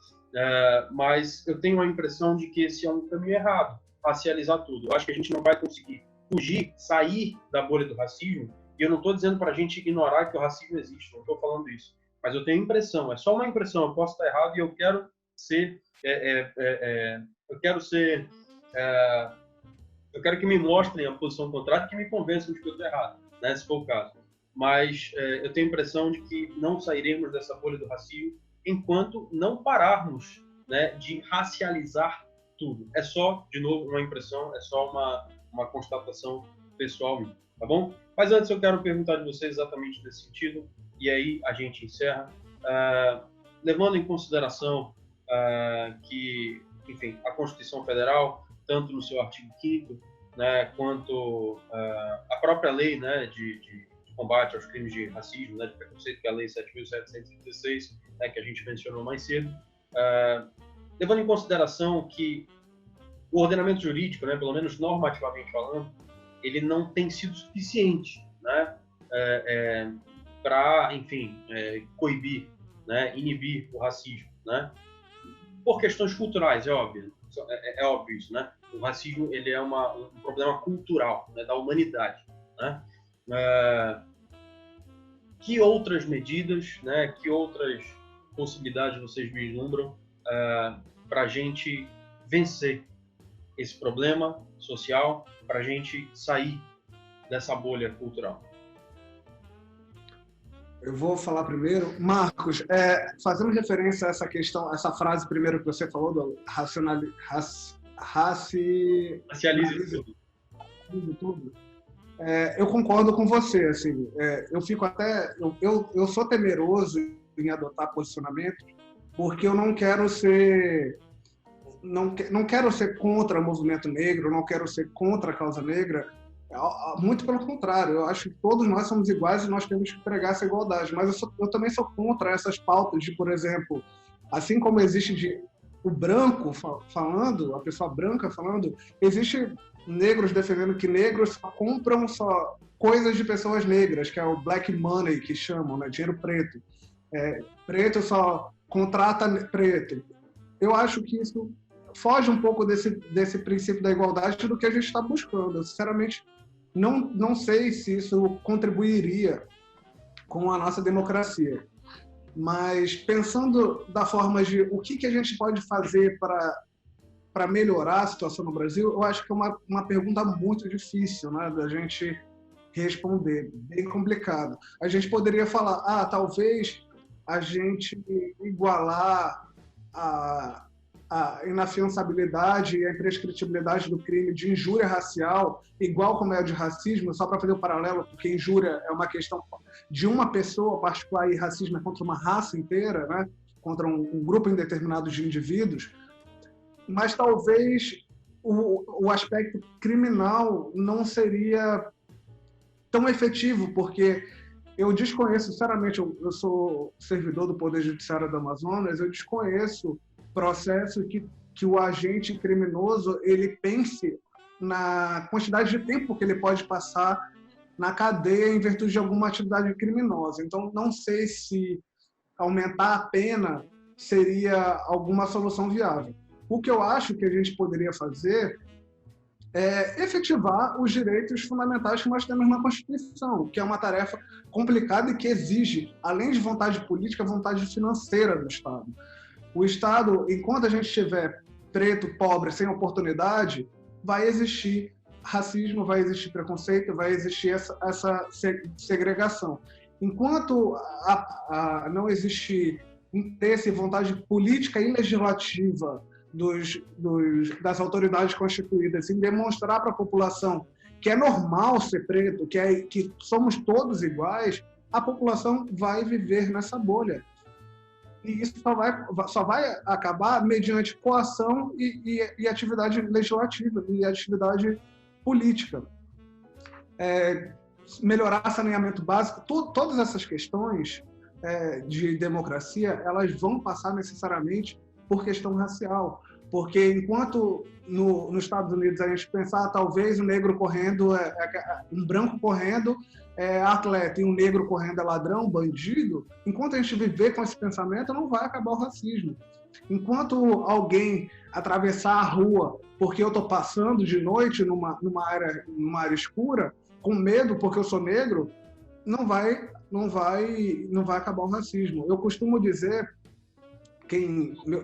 mas eu tenho a impressão de que esse é um caminho errado, racializar tudo. Eu acho que a gente não vai conseguir fugir, sair da bolha do racismo, e eu não estou dizendo para a gente ignorar que o racismo existe, não estou falando isso, mas eu tenho impressão, é só uma impressão, eu posso estar errado e eu quero eu quero que me mostrem a posição contrária e que me convençam de que eu estou errado, né, se for o caso. mas eu tenho a impressão de que não sairemos dessa bolha do racismo enquanto não pararmos, né, de racializar tudo. É só, de novo, uma impressão, é só uma constatação pessoal minha, tá bom? Mas antes eu quero perguntar de vocês exatamente nesse sentido, e aí a gente encerra, levando em consideração que, enfim, a Constituição Federal, tanto no seu artigo 5º, né, quanto a própria lei, né, de combate aos crimes de racismo, né, de preconceito, que é a Lei 7.716, né, que a gente mencionou mais cedo, levando em consideração que o ordenamento jurídico, né, pelo menos normativamente falando, ele não tem sido suficiente, né, para, enfim, coibir, né, inibir o racismo, né, por questões culturais, é óbvio isso, né? O racismo ele é um problema cultural, né, da humanidade, né? Que outras medidas, né, que outras possibilidades vocês vislumbram para a gente vencer esse problema social, para a gente sair dessa bolha cultural? Eu vou falar primeiro. Marcos, fazendo referência a essa questão, essa frase primeiro que você falou, do Racialize tudo. Eu concordo com você. Assim, eu fico até... Eu sou temeroso em adotar posicionamento porque eu não quero ser... Não quero ser contra o movimento negro, não quero ser contra a causa negra. Muito pelo contrário, eu acho que todos nós somos iguais e nós temos que pregar essa igualdade, mas eu também sou contra essas pautas de, por exemplo, assim como existe o branco falando, a pessoa branca falando, existe negros defendendo que negros só compram só coisas de pessoas negras, que é o black money, que chamam, né, dinheiro preto. Preto só contrata preto. Eu acho que isso foge um pouco desse princípio da igualdade do que a gente está buscando. Eu, sinceramente, não sei se isso contribuiria com a nossa democracia. Mas pensando da forma de o que a gente pode fazer para melhorar a situação no Brasil, eu acho que é uma pergunta muito difícil, né, da gente responder, bem complicado. A gente poderia falar, talvez a gente igualar a inafiançabilidade e a imprescritibilidade do crime de injúria racial, igual como é o de racismo, só para fazer o paralelo, porque injúria é uma questão de uma pessoa particular e racismo é contra uma raça inteira, né? Contra um grupo indeterminado de indivíduos, mas talvez o aspecto criminal não seria tão efetivo, porque eu desconheço, sinceramente, eu sou servidor do Poder Judiciário do Amazonas, eu desconheço processo que o agente criminoso ele pense na quantidade de tempo que ele pode passar na cadeia em virtude de alguma atividade criminosa. Então, não sei se aumentar a pena seria alguma solução viável. O que eu acho que a gente poderia fazer é efetivar os direitos fundamentais que nós temos na Constituição, que é uma tarefa complicada e que exige, além de vontade política, vontade financeira do Estado. O Estado, enquanto a gente tiver preto, pobre, sem oportunidade, vai existir racismo, vai existir preconceito, vai existir essa segregação. Enquanto não existir interesse e vontade política e legislativa das autoridades constituídas em demonstrar para a população que é normal ser preto, que somos todos iguais, a população vai viver nessa bolha. E isso só vai acabar mediante coação e atividade legislativa e atividade política. Melhorar saneamento básico, todas essas questões de democracia, elas vão passar necessariamente por questão racial. Porque enquanto nos Estados Unidos a gente pensar, talvez o negro correndo, um branco correndo é atleta e um negro correndo é ladrão, bandido, enquanto a gente viver com esse pensamento, não vai acabar o racismo. Enquanto alguém atravessar a rua porque eu estou passando de noite numa área escura, com medo porque eu sou negro, não vai acabar o racismo. Eu costumo dizer,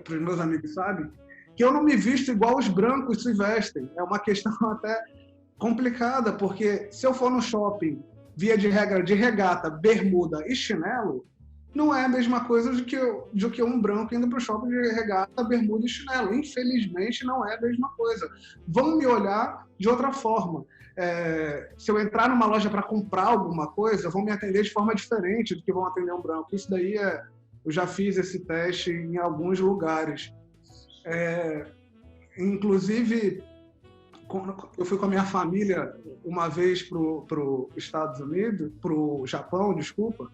para os meus amigos sabem, que eu não me visto igual os brancos se vestem. É uma questão até complicada, porque se eu for no shopping via de regra, de regata, bermuda e chinelo, não é a mesma coisa do que um branco indo para o shopping de regata, bermuda e chinelo. Infelizmente, não é a mesma coisa. Vão me olhar de outra forma. Se eu entrar numa loja para comprar alguma coisa, vão me atender de forma diferente do que vão atender um branco. Isso daí eu já fiz esse teste em alguns lugares. Inclusive, eu fui com a minha família uma vez para os Estados Unidos, para o Japão, desculpa,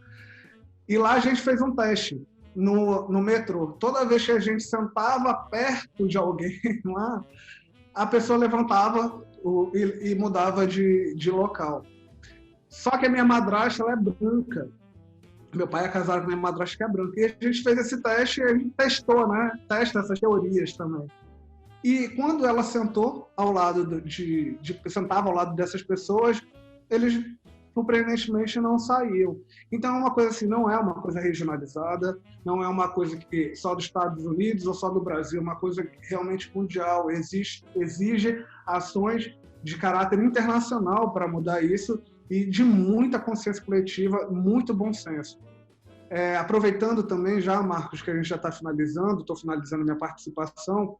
e lá a gente fez um teste no metrô. Toda vez que a gente sentava perto de alguém lá, a pessoa levantava e mudava de local. Só que a minha madrasta, ela é branca. Meu pai é casado com a minha madrasta, que é branca. E a gente fez esse teste e a gente testou, né? Testa essas teorias também. E quando ela sentou ao lado sentava ao lado dessas pessoas, eles surpreendentemente não saíam. Então, é uma coisa assim, não é uma coisa regionalizada, não é uma coisa que só dos Estados Unidos ou só do Brasil, é uma coisa realmente mundial. Exige ações de caráter internacional para mudar isso e de muita consciência coletiva, muito bom senso. Aproveitando também já, Marcos, que a gente já está finalizando, estou finalizando minha participação,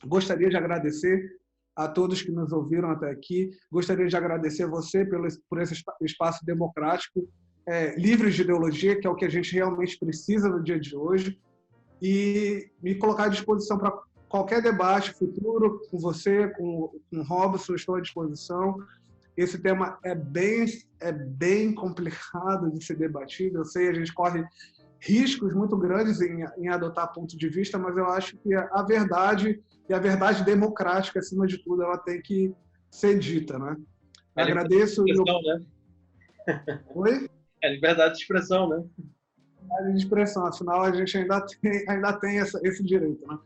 gostaria de agradecer a todos que nos ouviram até aqui. Gostaria de agradecer a você por esse espaço democrático, livre de ideologia, que é o que a gente realmente precisa no dia de hoje, e me colocar à disposição para qualquer debate futuro com você, com o Robson, estou à disposição. Esse tema é bem complicado de ser debatido, eu sei, a gente corre riscos muito grandes em adotar ponto de vista, mas eu acho que a verdade, e a verdade democrática, acima de tudo, ela tem que ser dita, né? Agradeço... Né? Oi? É liberdade de expressão, né? Liberdade de expressão, afinal, a gente ainda tem esse direito, né?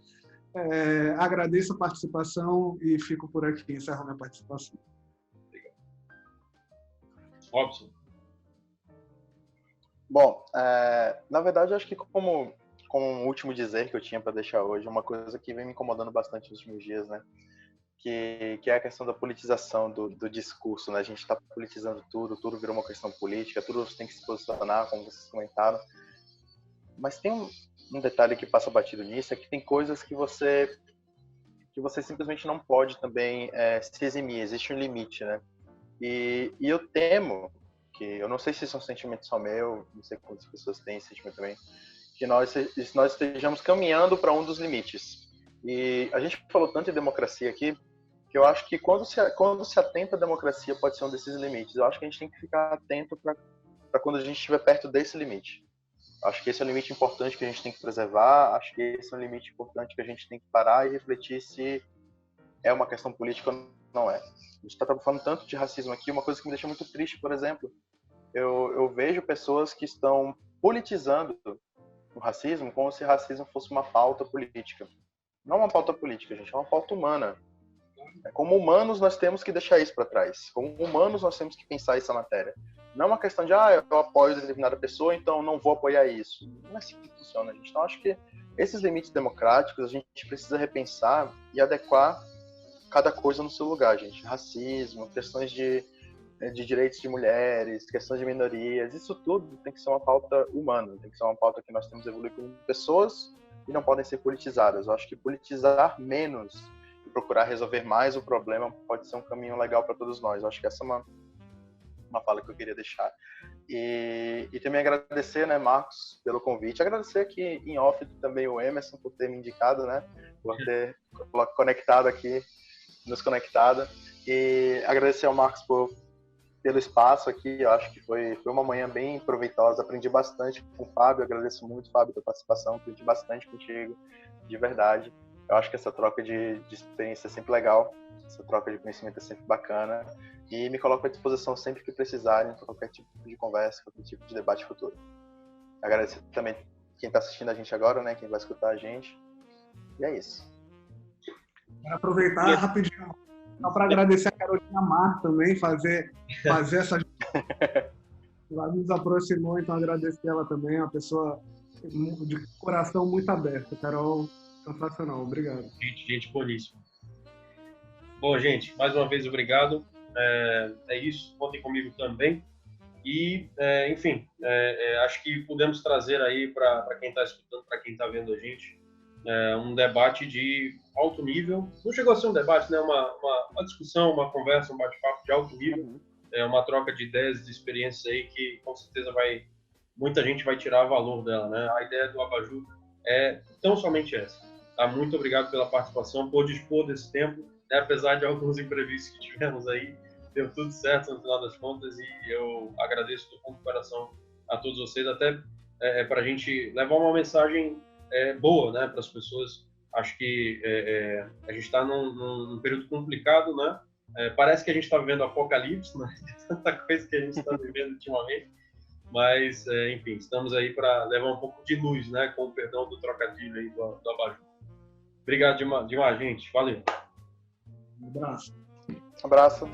Agradeço a participação e fico por aqui, encerro minha participação. Robson. Bom, na verdade, acho que como um último dizer que eu tinha para deixar hoje, uma coisa que vem me incomodando bastante nos últimos dias, né? Que é a questão da politização do discurso, né? A gente está politizando tudo virou uma questão política, tudo tem que se posicionar, como vocês comentaram. Mas tem um detalhe que passa batido nisso, é que tem coisas que você simplesmente não pode também se eximir, existe um limite, né? E eu temo que, eu não sei se isso é um sentimento só meu, não sei quantas pessoas têm esse sentimento também, que nós estejamos caminhando para um dos limites. E a gente falou tanto em democracia aqui, que eu acho que quando se atenta à democracia pode ser um desses limites. Eu acho que a gente tem que ficar atento para quando a gente estiver perto desse limite. Acho que esse é um limite importante que a gente tem que preservar, acho que esse é um limite importante que a gente tem que parar e refletir se é uma questão política ou não é. A gente está falando tanto de racismo aqui, uma coisa que me deixa muito triste, por exemplo, eu vejo pessoas que estão politizando o racismo como se racismo fosse uma pauta política. Não uma pauta política, gente, é uma pauta humana. Como humanos, nós temos que deixar isso para trás. Como humanos, nós temos que pensar essa matéria. Não é uma questão de, eu apoio determinada pessoa, então não vou apoiar isso. Não é assim que funciona, gente. Então, acho que esses limites democráticos, a gente precisa repensar e adequar cada coisa no seu lugar, gente. Racismo, questões de direitos de mulheres, questões de minorias, isso tudo tem que ser uma pauta humana, tem que ser uma pauta que nós temos que evoluir como pessoas e não podem ser politizadas. Eu acho que politizar menos e procurar resolver mais o problema pode ser um caminho legal para todos nós. Eu acho que essa é uma fala que eu queria deixar. E também agradecer, né, Marcos, pelo convite. Agradecer aqui em off também o Emerson por ter me indicado, né, por ter conectado aqui, nos conectado. E agradecer ao Marcos pelo espaço aqui. Eu acho que foi uma manhã bem proveitosa. Aprendi bastante com o Fábio. Agradeço muito, Fábio, pela participação. Aprendi bastante contigo, de verdade. Eu acho que essa troca de experiência é sempre legal. Essa troca de conhecimento é sempre bacana. E me coloco à disposição sempre que precisarem para qualquer tipo de conversa, qualquer tipo de debate futuro. Agradecer também quem está assistindo a gente agora, né? Quem vai escutar a gente. E é isso. Quero aproveitar rapidinho para agradecer a Carolina Mar também, fazer essa... Ela nos aproximou, então agradecer ela também, uma pessoa de coração muito aberto. Carol, sensacional. Obrigado. Gente boníssima. Bom, gente, mais uma vez, obrigado. É isso. Contem comigo também. E, enfim, acho que pudemos trazer aí para quem está escutando, para quem está vendo a gente, um debate de alto nível. Não chegou a ser um debate, né? Uma discussão, uma conversa, um bate-papo de alto nível, uma troca de ideias, de experiências aí que com certeza muita gente vai tirar valor dela, né? A ideia do Abajur é tão somente essa. Tá? Muito obrigado pela participação, por dispor desse tempo, né? Apesar de alguns imprevistos que tivemos aí, deu tudo certo no final das contas e eu agradeço do fundo do coração a todos vocês, até para a gente levar uma mensagem boa, né, para as pessoas. Acho que a gente está num período complicado, né? Parece que a gente está vivendo apocalipse, né? De tanta coisa que a gente está vivendo ultimamente, mas enfim, estamos aí para levar um pouco de luz, né, com o perdão do trocadilho aí do Abajur. Obrigado demais, gente. Valeu. Um abraço. Um abraço.